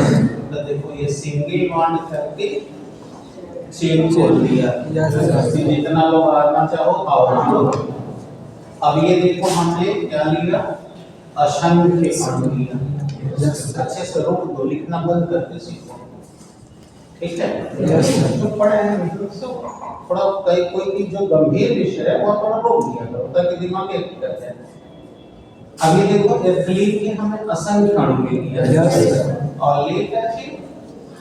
तो देखो ये सिंगल बॉन्ड करके चेन खोल दिया। जितना लोग आना चाहो आओ। अब ये देखो हमने क्या लिया, असंख्य अणु लिया। अच्छे से रोक दो, लिखना बंद करके सीखो। ठीक है। तो पढ़े हैं थोड़ा कोई की जो गंभीर विषय है वो थोड़ा रोक दिया करो ताकि दिमाग एक कर जाए। अभी देखो एथिलीन के हमने असंख्य अणु ले लिया और लेकर के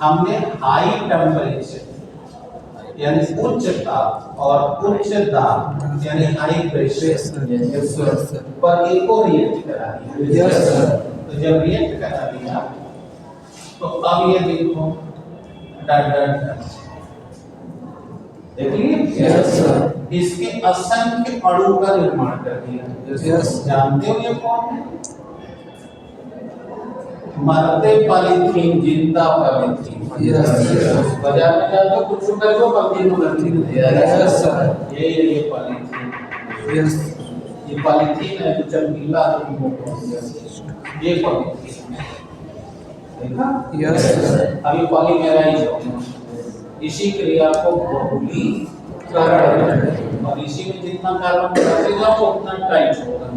हमने हाई टेम्परेचर यानी उच्च ताप और उच्च दाब यानी हाई प्रेशर पर एक और रिएक्ट करा दिया। तो जब रिएक्ट करा दिया तो अब ये देखो डट डट देखिए इसके असंख्य अणु का निर्माण कर दिया। जानते हो ये कौन है? मरते पॉलीथीन, जिंदा पॉलीथीन। बाजार में जाते हो कुछ रुपए को पॉलीथीन ये पॉलीथीन। ये पॉलीथीन है जो चमकीला ये पॉलीथीन देखा। अभी पॉलीमेराइज हो इसी क्रिया को बहुलीकरण और इसी में जितना कार्बन बढ़ेगा वो उतना टाइट होगा।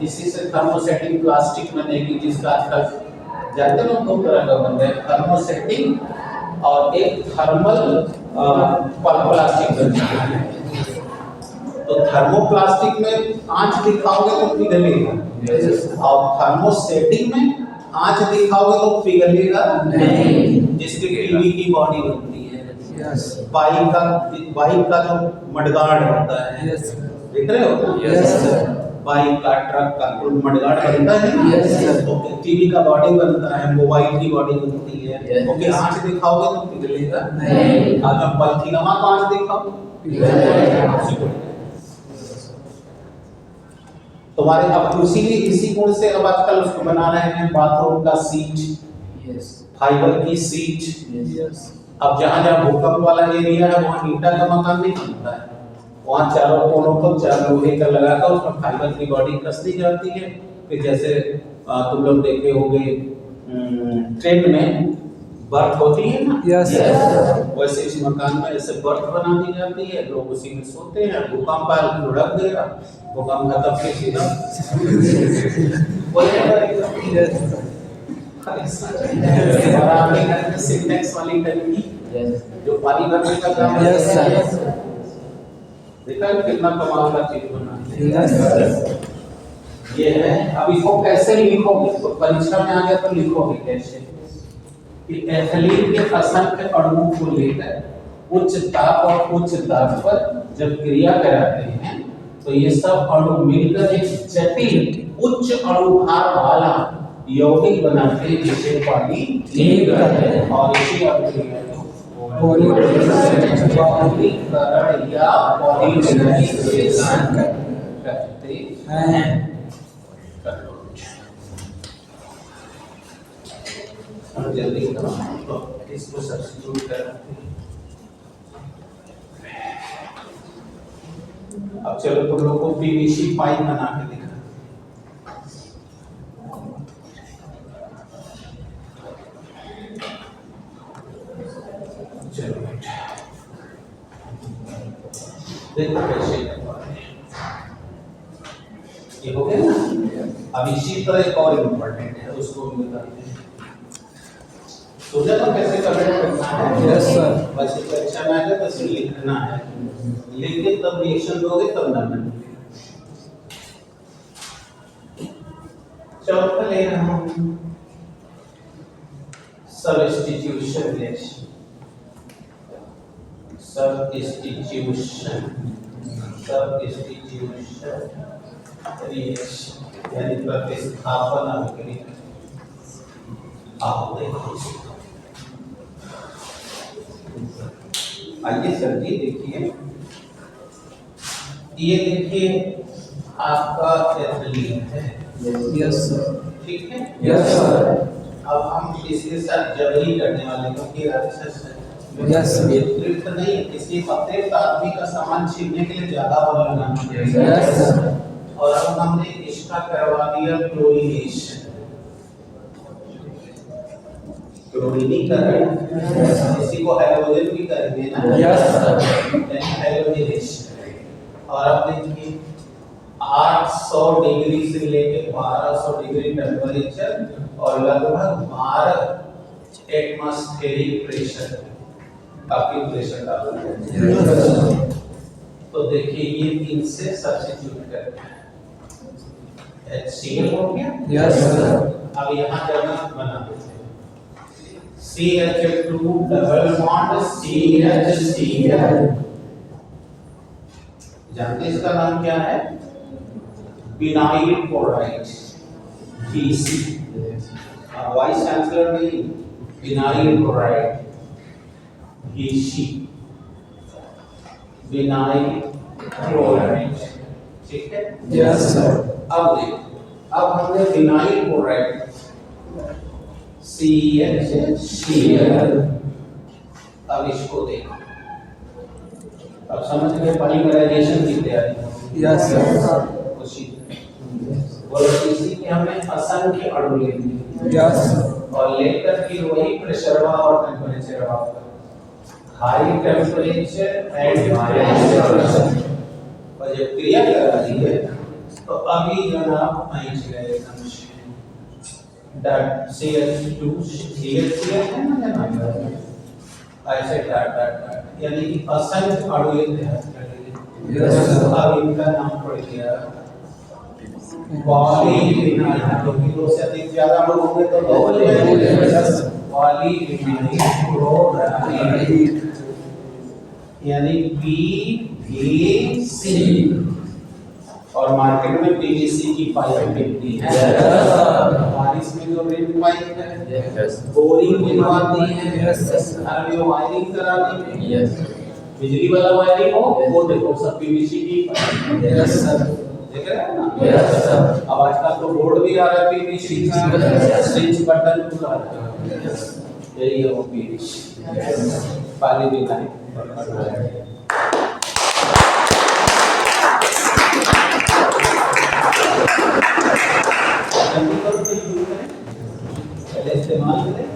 इसी से थर्मोसेटिंग प्लास्टिक बनेगी जिसका आजकल जानते हो दो तरह का बनता है, थर्मोसेटिंग और एक थर्मल प्लास्टिक बनता है। तो थर्मोप्लास्टिक में आंच दिखाओगे तो पिघलेगा और थर्मोसेटिंग में आंच दिखाओगे तो पिघलेगा नहीं। जिसके टीवी की बॉडी बनती है, बाइक का जो मडगार्ड होता है, देख रहे हो? बाइक का, ट्रक का मडगार्ड बनता है ना। तो टीवी का बॉडी बनता है, मोबाइल की बॉडी बनती है। ओके, आंच दिखाओगे तो पिघलेगा नहीं। आज हम पॉलीथीनमा को आंच दिखाओ तुम्हारे अब इसी गुण से अब आजकल उसको बना रहे हैं बाथरूम का सीट, फाइबर की सीट। अब जहाँ जहाँ भूकंप वाला एरिया है वहाँ ईंटा का मकान नहीं बनता है, वहाँ चारों कोनों पर चार लोहे का लगाकर उसमें फाइबर की बॉडी कस दी जाती है। कि जैसे तुम लोग देखे होंगे ट्रेन में बर्थ होती है ना, वैसे इस मकान में ऐसे बर्थ बना दी जाती है, लोग उसी में सोते हैं। भूकंप आया लुढ़क देगा, भूकंप खत्म के सीधा सिंटेक्स वाली टंकी जो पानी भरने का काम है। देखा कितना कमाल का चीज बना ये है। अब इसको कैसे लिखोगे, तो परीक्षा में आ गया तो लिखोगे कैसे कि एथिलीन के असंख्य अणुओं को लेकर उच्च ताप और उच्च दाब पर जब क्रिया कराते हैं तो ये सब अणु मिलकर एक जटिल उच्च अणु भार वाला यौगिक बनाते हैं जिसे पॉलीमेराइजेशन और इसी अभिक्रिया को पॉलीमेराइजेशन या पॉलीमेराइजेशन कहते हैं। जल्दी करो तो इसको सब्स्टिट्यूट करते हैं। अब चलो तुम लोग को पीवीसी पाइप बना के दिखा। चलो देखो कैसे ये हो गया ना। अब इसी तरह एक और इम्पोर्टेंट है, उसको भी बताते हैं। सोचा तो कैसे करना है? Yes sir. बस परीक्षा में आएगा बस लिखना है, लिख के तब रिएक्शन दोगे तब नंबर चौथा ले रहा हूं सबस्टिट्यूशन रिएक्शन। सबस्टिट्यूशन रिएक्शन यानी प्रतिस्थापन अभिक्रिया। आप देखो, आइए सर जी देखिए, ये देखिए आपका एथिलीन है। Yes sir. ठीक है, यस सर। अब हम इसके साथ जबरी करने वाले हैं क्योंकि राक्षस है। Yes, sir. ये तृप्त नहीं, किसी प्रत्येक आदमी का सामान छीनने के लिए ज्यादा बल लगाना Yes, चाहिए। sir. और अब हमने इसका करवा दिया क्लोरीनेशन, क्लोरीनीकरण। इसी को हाइड्रोजन भी करेंगे ना। Yes, sir. यानी हाइड्रोजनेशन। और अब देखिए 800 डिग्री से लेके 1200 डिग्री टेम्परेचर और लगभग 12 एटमॉस्फेरिक प्रेशर, काफी प्रेशर डालना है। तो देखिए ये 3 से सब्स्टिट्यूट करते हैं, HCl हो गया। Yes, sir. अब यहाँ जगह बना देते हैं CH2 डबल बॉन्ड CHCl। जानते हैं इसका नाम क्या है? Vinyl chloride, VC। Vice chancellor नहीं, vinyl chloride VC, vinyl chloride. ठीक है। Yes, sir. अब देखो, अब हमने विनाइल क्लोराइड CHCl, अब इसको देखो, अब समझ गए पॉलीमराइजेशन की तैयारी। Yes, sir. उसी बोलो इसी के हमने असंख्य अणु ले लिए। Yes, sir. और लेकर फिर वही प्रेशर और temperature high temperature and pressure और जब क्रिया करा दी है तो अभी जनाब आइंच गए डॉट CH2 CHCl है ना जनाब, ऐसे डॉट डॉट डॉट यानी कि असंख्य अणु ये तैयार कर लिए। Yes, sir. अब इनका नाम पड़ गया पॉलीविनाइल, क्योंकि 2 से अधिक ज्यादा अणु होंगे तो दो हो जाएंगे। पॉलीविनाइल क्लोराइड यानी PVC। और मार्केट में PVC की पाइप बिकती है। बारिश में जो रेन पाइप है, बोरिंग बनवाती है, घर में वायरिंग करानी है, बिजली वाला वायरिंग हो वो देखो सब PVC की पाइप। Yes, sir. देख रहे हैं ना। Yes, sir. अब आजकल तो बोर्ड भी आ रहा है PVC का, स्विच बटन पूरा यही है वो PVC पॉलीविनाइल। पहले इस्तेमाल करें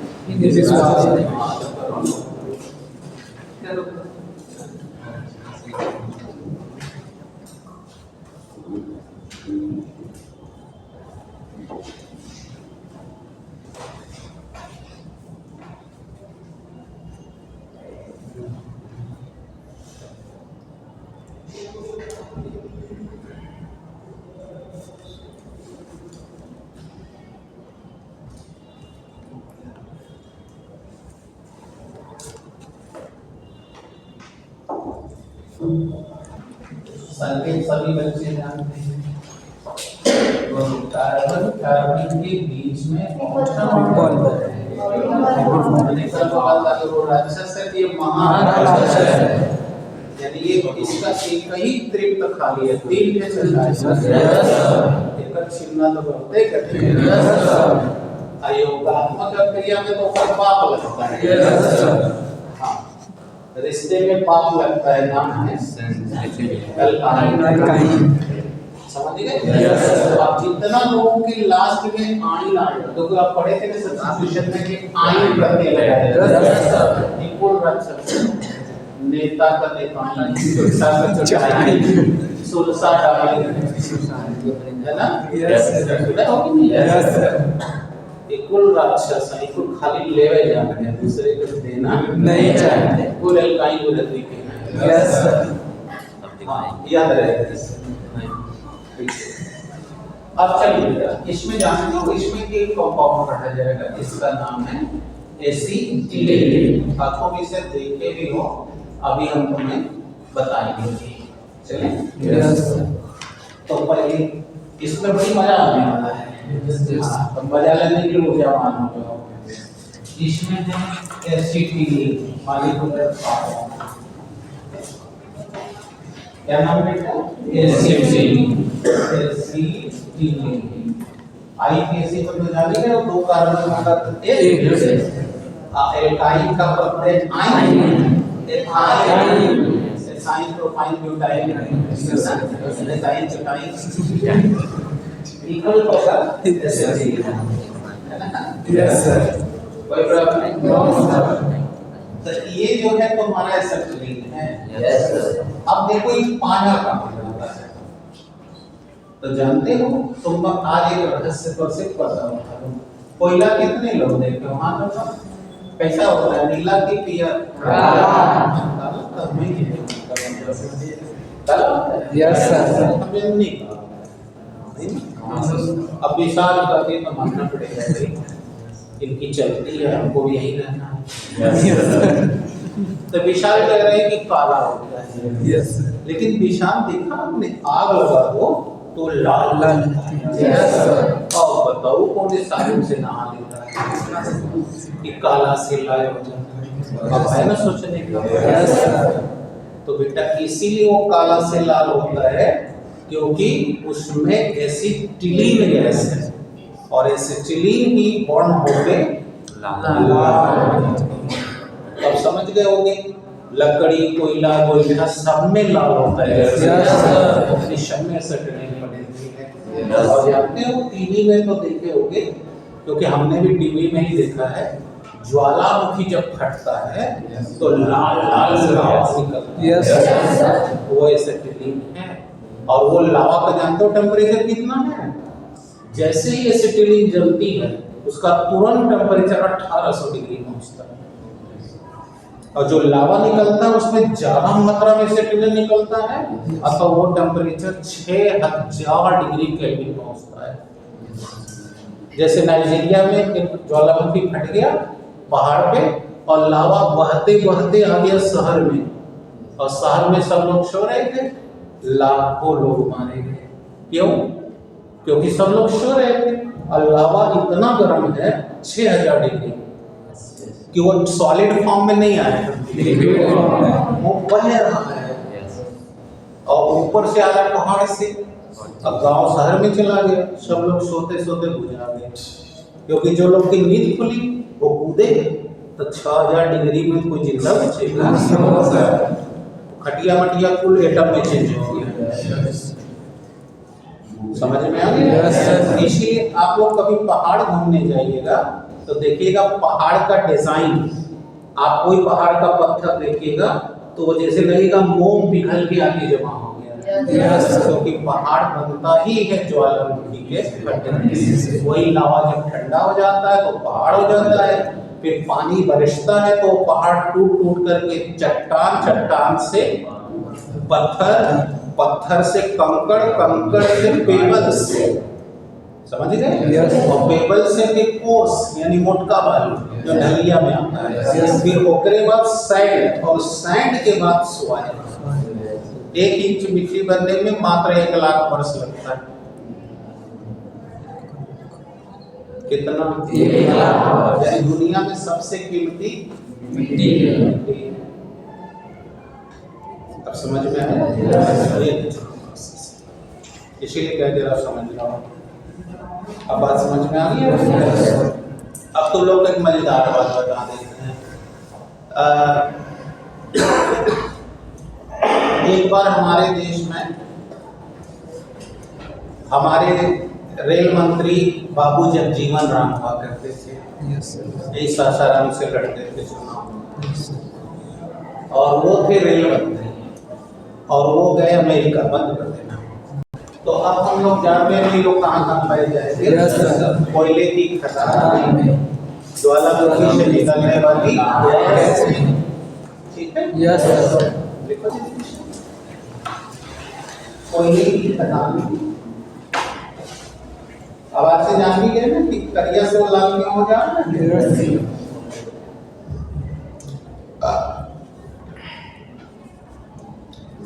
संकेत सभी बच्चे जानते हैं। कार्बन कार्बन के बीच में राक्षस है, ये महाराक्षस है। यानी ये इसका एक ही तृप्त खाली है, 3 के एक छिन्ना तो बनते कठिन। अयोगात्मक क्रिया में तो पाप लगता है। हाँ, रिश्ते में पाप लगता है, नाम है अल्काइन। समझ गए? अब जितना लोगों की लास्ट में आइन आएगा, तो आप पढ़े थे ना सब्स्टिट्यूशन में कि आइन प्रत्यय लगाया इक्वल राक्षस नेता का नेताइन, सुरसा का चुटाइन, सुरसा डाइन, है ना? सुना हो कि नहीं? इक्वल राक्षस है, इक्वल खाली लेवे जाते हैं, दूसरे को देना नहीं चाहते। कुल अल्काइन को रद्दी के। यस। हाँ, याद रहेगा। अब चलिए बेटा, इसमें जानते हो इसमें एक कंपाउंड पढ़ा जाएगा, इसका नाम है एसीटिलीन। आप तुम इसे देखे भी हो, अभी हम तुम्हें बताएंगे। चलिए Yes, sir. तो पहले इसमें बड़ी मजा आने वाला है। हाँ, तो मजा लेने के लिए ऊर्जावान हो जाओ। इसमें है एसीटिलीन, क्या नाम बेटा? एसीटिलीन। एसीटिलीन आई कैसे को तो जानेंगे, और दो कार्बन का एक एल्काइन का प्रत्यय yne, ethyne, ethyne propyne butyne, ethyne चटाइन इक्वल होगा एसिटिलीन, है ना? Yes, sir. कोई प्रॉब्लम नहीं? No, sir. तो ये जो है तुम्हारा एसिटिलीन है। Yes, sir. अब देखो ये पाया कहाँ जाता है, तो जानते हो तुम आज एक रहस्य पर से पता हो। कोयला कितने लोग देखते हो? हाँ तो कैसा होता है, नीला की पियर? काला। तो मैं ये काला होता है। Yes, sir. हमें नहीं काला। अब विशाल करके तो मानना पड़ेगा भाई, इनकी चलती है, हमको भी यही रहना है। तो विशाल कह रहे हैं कि काला होता है। Yes, sir. लेकिन विशाल देखा आपने, आग लगा दो तो लाल लाल। Yes, sir. और बताओ कौन इस साबुन से नहा लेता है कि काला से लाल हो जाता है? अब है ना सोचने का। Yes, sir. तो बेटा इसीलिए वो काला से लाल होता है क्योंकि उसमें एसिटिलीन गैस है, और एसिटिलीन ही बॉन्ड होके लाल। अब समझ गए होंगे, लकड़ी, कोयला, गोईठा सब में लाल होता है। Yes, sir. सब में एसिटिलीन पड़ेगी है। और जानते हो टीवी में तो देखे होंगे, क्योंकि हमने भी टीवी में ही देखा है, ज्वालामुखी जब फटता है तो लाल लाल लावा निकलता है। Yes, sir. वो एसिटिलीन है। और वो लावा का जानते हो टेम्परेचर कितना है? जैसे ही एसिटिलीन जलती है उसका तुरंत टेम्परेचर 1800 डिग्री पहुंचता है, और जो लावा निकलता है उसमें ज्यादा मात्रा में एसिटिलीन निकलता है, अतः वो टेम्परेचर 6000 डिग्री केल्विन पहुंचता है। जैसे नाइजीरिया में एक ज्वालामुखी फट गया पहाड़ पे, और लावा बहते बहते आ गया शहर में, और शहर में सब लोग सो रहे थे, लाखों लोग मारे गए। क्यों? क्योंकि सब लोग सो रहे थे, और लावा इतना गर्म है 6000 डिग्री कि वो सॉलिड फॉर्म में नहीं आया, वो बह रहा है, और ऊपर से आ रहा पहाड़ से। अब गांव शहर में चला गया, सब लोग सोते सोते बुझा गए, क्योंकि जो लोग की नींद खुली वो कूदे, तो 6000 डिग्री में कोई जिंदा बचेगा? खटिया मटिया कुल एटम में चेंज हो गया। समझ में आ गया? इसीलिए आप लोग कभी पहाड़ घूमने जाइएगा तो देखिएगा पहाड़ का डिजाइन, आप कोई पहाड़ का पत्थर देखिएगा तो वो जैसे लगेगा मोम पिघल के आगे जमा हो गया, क्योंकि पहाड़ बनता ही है ज्वालामुखी के फटने से। वही लावा जब ठंडा हो जाता है तो पहाड़ हो जाता है, फिर पानी बरसता है तो पहाड़ टूट टूट करके चट्टान, चट्टान से पत्थर, पत्थर से कंकड़, कंकड़ से पेबल्स, समझ गए? और पेबल से फिर कोर्स यानी मोटका बालू जो नलिया में आता है, फिर ओकरे बाद सैंड, और सैंड के बाद सॉइल। 1 इंच मिट्टी बनने में मात्र 1 लाख वर्ष लगता है। कितना? 1 लाख। यानी दुनिया में सबसे कीमती मिट्टी। अब समझ में आया? इसीलिए कह दे रहा समझ लो। अब बात समझ में आ गई है? अब तो लोग एक मजेदार बात बता देते हैं। एक बार हमारे देश में हमारे रेल मंत्री बाबू जगजीवन राम हुआ करते थे, यही सासाराम से लड़ते थे चुनाव, और वो थे रेल मंत्री, और वो गए अमेरिका, बंद कर देना। तो अब हम लोग जानते हैं लोग कहाँ पाए जाएंगे? कोयले की खदान में, ज्वालामुखी से निकलने वाली गैस में, ठीक है? लिखो जी, कोयले की खदान में बात से जान भी गए ना कि करिया से वो लाल क्यों हो जा रहा है?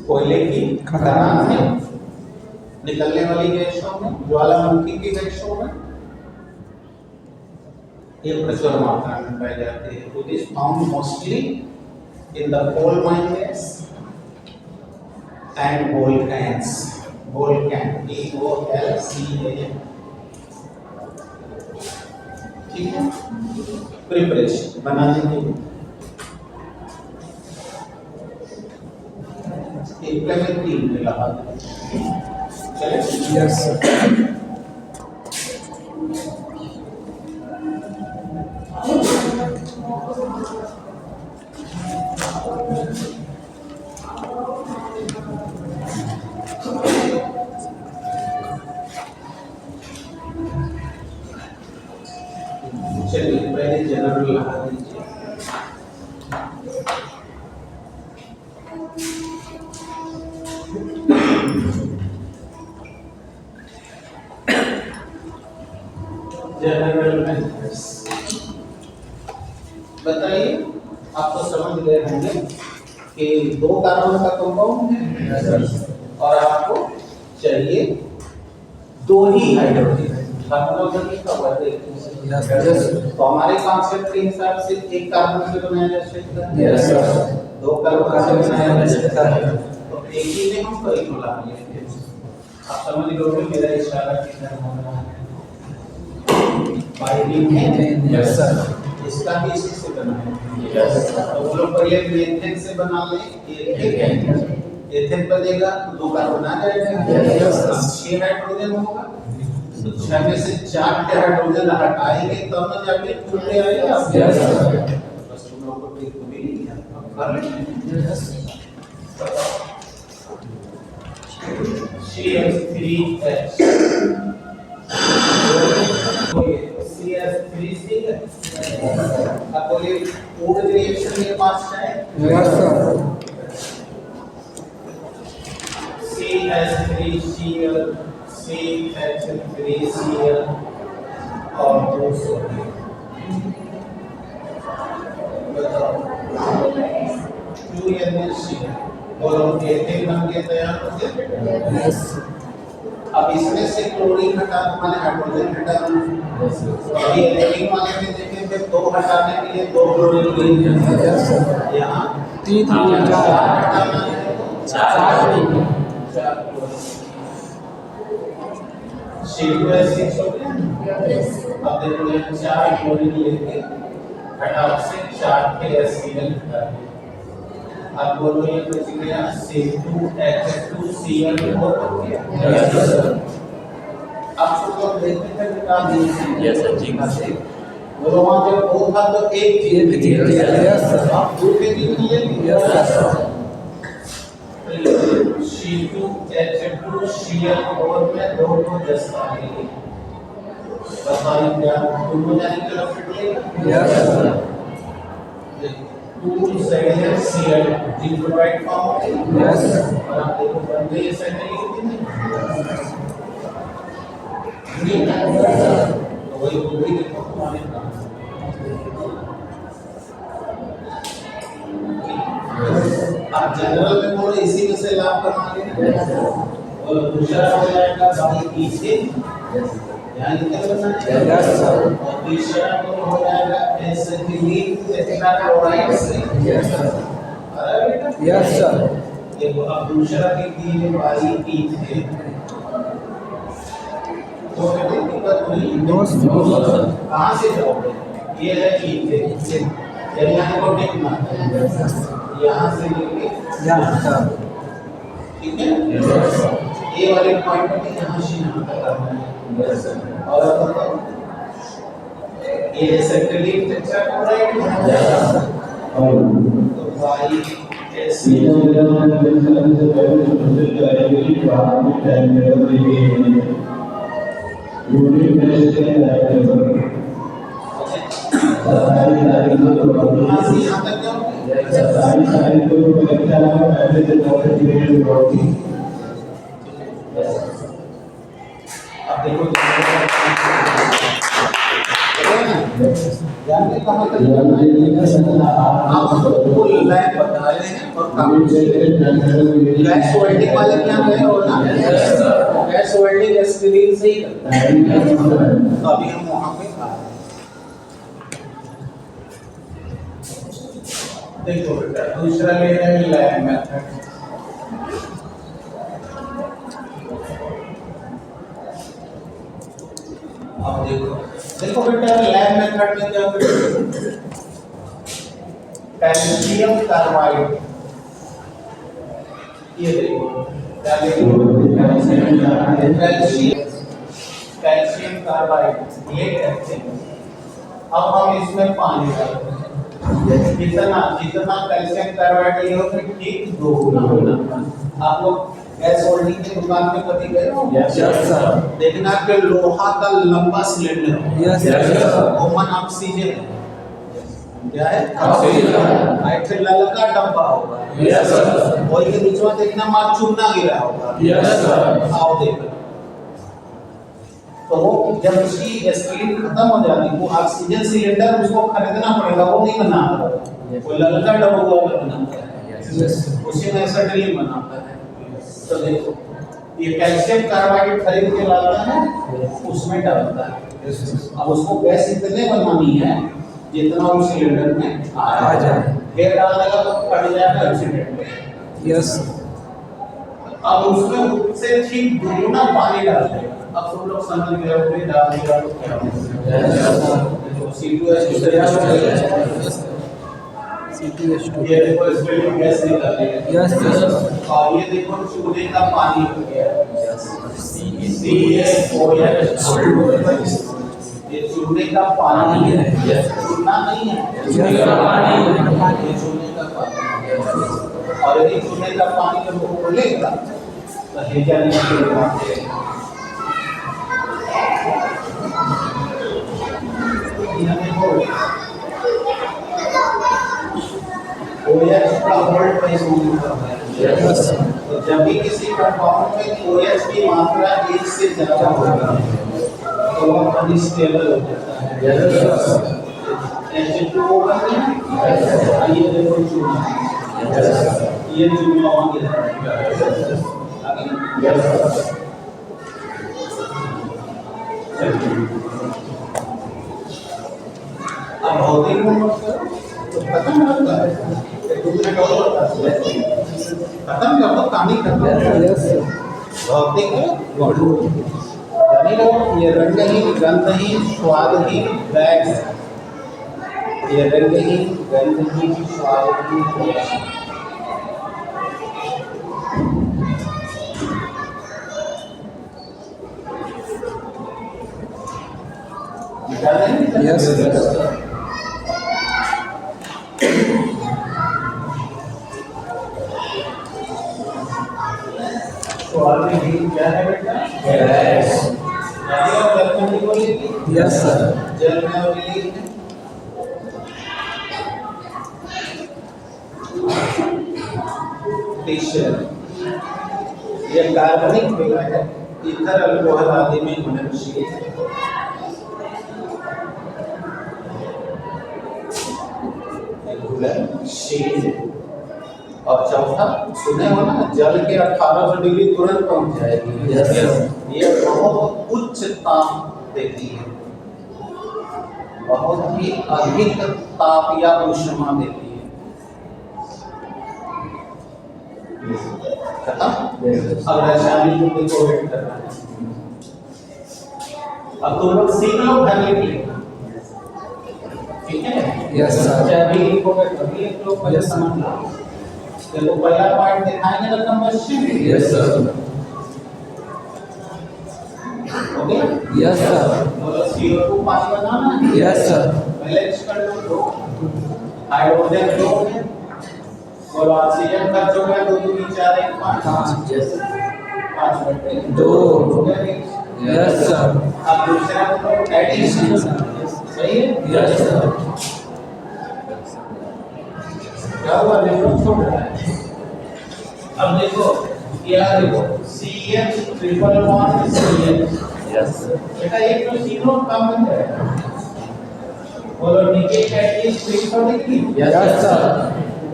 कोयले की खदान में निकलने वाली गैसों में, ज्वालामुखी की गैसों में ये प्रचुर मात्रा में पाई जाती है। It is found mostly in the coal mines and volcanoes. Volcano VOLCAN। ठीक है, प्रिपरेशन बनाने के लिए एक में 3 मिला चले। Yes sir. चलिए पहले जनरल लगा दीजिए। जनरल मेथड्स बताइए, आप तो समझ गए होंगे कि 2 कार्बन का कंपाउंड है और आपको चाहिए 2 ही हाइड्रोजन। हाइड्रोजन का वर्ग तो हमारे कॉन्सेप्ट के हिसाब से 1 कार्बन से बनाया जा सकता है। Yes sir. 2 कार्बन से बनाया जा सकता है, तो एक ही में हम कई मिला लेंगे। आप समझ गए मेरा इशारा किधर हो रहा है? बाइंडिंग है। Yes sir. इसका भी इसी से बना है। यस तो वो लोग पहले मीथेन से बना ले, एथेन बनेगा तो 2 कार्बन आ जाएगा। यस। 6 हाइड्रोजन होगा, 6 में से 4 के हाइड्रोजन हटाएंगे तब ना जाके 2 पे आएगा। Yes sir. बस तुम लोग को ठीक भी नहीं है, अब कर लेंगे। यस। CH3H CH3C अब बोलिए फूड रिएक्शन के पास है। Yes sir. CH3Cl CH3Cl और 2 सोडियम। बताओ 2 NaCl और हम एथेन बन के तैयार हो गए। यस। अब इसमें से क्लोरीन हटा माने हाइड्रोजन हटा दो। अभी एल्केन वाले में देखेंगे 2 हटाने के लिए 2 क्लोरीन यस सर। यहाँ 3 4 4 हटाना है तो 4 4 C2H6 हो गया। अब देखो यहाँ 4 क्लोरीन लेके हटाओ से 4 के HCl हटा दिया। अब बोलो ये बच गया C2H2Cl हो गया। Yes sir. अब तो लोग देखने का निकाल दीजिए। यस सर, जी। बोलो वहाँ जब 2 था तो 1 एक थी। Yes sir. आप 2 के लिए लिए। Yes sir. C2H2Cl और में 2 को 10 आ गई। बताइए क्या दोनों जाने के लिए फिट लेगा? Yes sir. 2 second Cl dichloride form हो गई। Yes sir. और आप देखो बन गई है सेकेंड नहीं तो वही पूरी देखो तुम्हारे काम। आप जनरल में बोलो इसी में से लाभ कमाएंगे और दूसरा हो जाएगा बाई इथेन यहाँ निकल करना है। Yes sir. और तीसरा हो जाएगा एसिटिलीन टेट्राक्लोराइड से। Yes sir. अरे बेटा यस सर। देखो अब दूसरा के दिए बाई इथेन तो कहते दिक्कत हुई नो सर। कहाँ से जाओगे? ये है इथेन यहाँ को टिक मारना है यहाँ से लेके यस सर। ठीक है। ये वाले पॉइंट पे यहाँ से यहाँ तक करना है। और अब बताओ ये सेंट्रली टेट्राक्लोराइड तो बाई यहाँ से यहाँ तक जाओगे। अब अब देखो जानते कहाँ तक जाना है? आप सबको लाइन बता रहे हैं और काम गैस वेल्डिंग वाले क्या गए हो ना? गैस वेल्डिंग स्क्रीन से ही करता है। तो अभी हम वहाँ पे आ रहे हैं। देखो बेटा दूसरा ले रहे हैं लाइन मेथड। अब देखो बेटा लैब मेथड में क्या करेंगे? कैल्शियम कार्बाइड, ये देखो कैल्शियम कार्बाइड ये कहते हैं। अब हम इसमें पानी डालते हैं, जितना कैल्शियम कार्बाइड ये होगा ठीक 2 गुना होना। आप लोग गैस होल्डिंग की दुकान में कभी गए हो? Yes sir. देखना कि लोहा का लंबा सिलेंडर हो, यस सर। कॉमन ऑक्सीजन क्या है? ऑक्सीजन। ऐसे ललका डब्बा होगा, यस सर। और ये बीच में देखना मार चूना गिरा होगा, यस सर। आओ देखो। तो वो जब उसकी स्क्रीन खत्म हो जाती वो ऑक्सीजन सिलेंडर उसको खरीदना पड़ेगा, वो नहीं बनाता, वो ललका डब्बा हुआ बनाता है, उसी में ऐसा ड्रिल बनाता है। तो देखो ये कैल्शियम कार्बाइड खरीद के लाता है, उसमें डालता है। अब उसको गैस इतने बनानी है जितना उस सिलेंडर में आ जाए। फिर डालने का तो फट जाएगा एक्सीडेंट में। यस। अब उसमें उससे ठीक 2 गुना पानी डालते हैं। अब तुम लोग समझ गए हो कि डाल दिया तो क्या होगा? तो C2H2 तैयार हो गया। C2H2 ये देखो इसमें भी गैस निकल रही है। Yes sir. और ये देखो चूल्हे का पानी हो गया। ये चूल्हे का पानी है, चूल्हा नहीं है, चूल्हे का पानी है। ये चूल्हे का पानी है। और यदि चूल्हे का पानी जब वो खोलेगा तो ये क्या निकलेगा? यहाँ देखो OH का वोल्ट प्राइस होता है। यस। तो जब भी किसी कंपाउंड में OH की मात्रा 1 से ज्यादा होगा तो वह अनस्टेबल हो जाता है। H2O का ये देखो चूना, ये चूना वहाँ गिरा है। अब भौतिक गुण तो खत्म होता है, खत्म कर दो, कहानी खत्म। यस। भौतिक गुण यानी ये रंगहीन, गंधहीन, स्वादहीन गैस, ये रंगहीन, गंधहीन, स्वादहीन गैस। यस। स्वादहीन क्या है बेटा? गैस। और जल में बोलेगी? Yes sir. जल में बोलेगी टिश्यू। ये कार्बनिक पेय है, ईथर, अल्कोहल आदि में घुलनशील है। घुलनशील। और चौथा सुने हो ना, जल के 1800 डिग्री तुरंत पहुंच जाएगी। ये बहुत उच्च ताप देती है, बहुत ही अधिक ताप या ऊष्मा देती है। खत्म। अब रासायनिक रूप को वेट करना है। अब तुम लोग सीख लो घर लिख लेना, ठीक है? Yes sir. अभी लिखोगे तभी एक लोग पहले समझ लो। देखो पहला पार्ट दिखाएंगे ना combustion. Yes sir. Okay? Yes sir. बोलो CO2 पानी बनाना है। Yes sir. पहले इसका लो, हाइड्रोजन लो, बोलो ऑक्सीजन का जो है 2 2 4 1 5। यस। 5 बटे 2। हो गया। Yes sir. अब दूसरा तो एडिशन, सही है? Yes sir. क्या हुआ? देखो छोड़ रहा है। अब देखो क्या देखो CH ट्रिपल बॉन्ड CH बेटा एक तो सीरो कम है बोलो निकेट एटलीस्ट 340 यस सर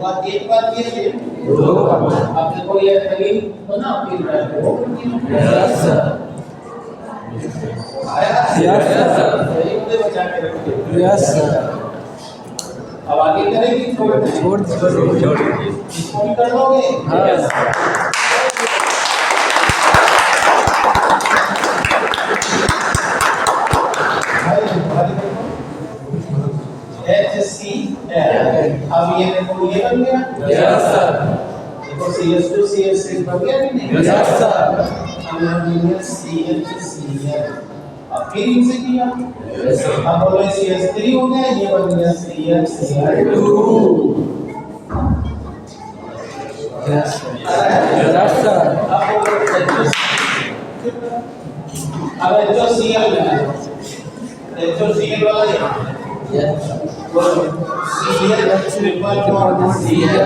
और एक बार ये ले अब देखो ये थ्री तो ना फिर यस सर आया यस सर सही मुझे बचा के रखिए यस सर अब आगे करेंगे छोड़ छोड़ दीजिए इसको भी कर लोगे हाँ HCl अब ये देखो ये बन गया यस सर देखो CH2 CH6 बन गया कि नहीं यस सर अब यहाँ मिल CH2Cl अब फिर इनसे किया अब बोलो CH3 हो गया ये बन गया CH2 यस सर अब बोलो अब HCl है HCl वाला यहाँ बोलो CL ट्रिपल बॉन्ड CL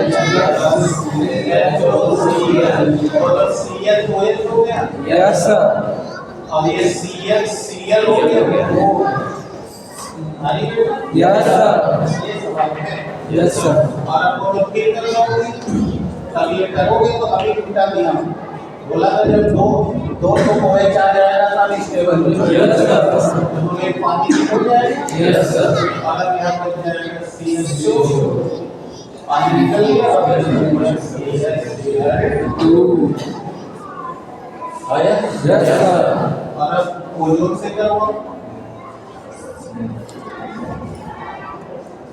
बोलो CL OH हो गया यस सर और ये CL हो गया अरे यस सर ये सवाल है यस सर और आप बोलो फिर कर लोगे तब ये करोगे तो अभी मिटा दिया बोला था जब दो तो OH आ जाएगा तब स्टेबल हो जाएगा यस सर तो एक पानी हो जाएगा यस सर अगर यहाँ पर जाएगा CH2 पानी निकल गया और आया यस सर और अब ओजोन से करो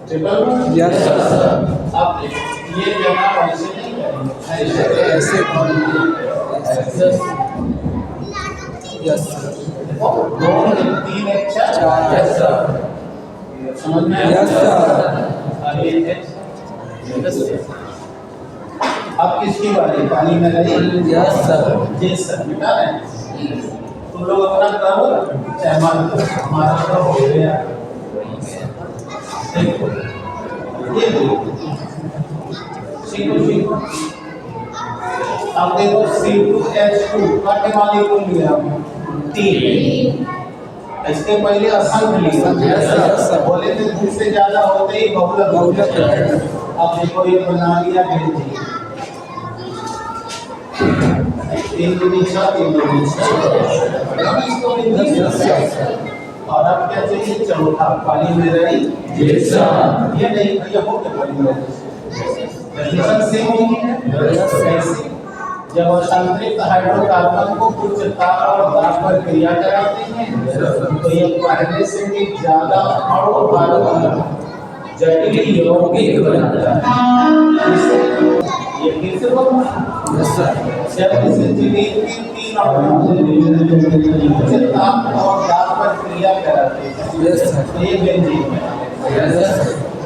ट्रिपल बॉन्ड यस सर अब ये जमा ऐसे नहीं करेंगे ऐसे यस सर दो तीन एक चार यस सर समझ में यस सर अब ये अब किसकी बारी पानी में रही यस सर यस सर मिटा रहे हैं तुम लोग अपना करो चाहे हमारा तो हो गया देखो ये सीखो अब देखो C2H2 काटे वाले को लिया तीन इसके पहले असंख्य लिखा यस सर बोले थे दो से ज्यादा होते ही बहुलक बहुलक है। अब देखो ये बना लिया बेंजीन तीन दूनी छह तीन दूनी छह अब इसको बेंजीन और अब क्या चाहिए चौथा पानी में रही यस सर ये नहीं ये हो गया पानी में कंडीशन सेम होगी यस सर जब असंतृप्त हाइड्रोकार्बन को उच्च ताप और दाब पर क्रिया कराते हैं तो ये पहले से भी ज्यादा अणु जटिल यौगिक बनता है ये फिर से बोलूं यस सर जब इसे जलील के तीन अणु उच्च ताप और दाब पर क्रिया कराते हैं यस सर तो ये बेंजीन है यस सर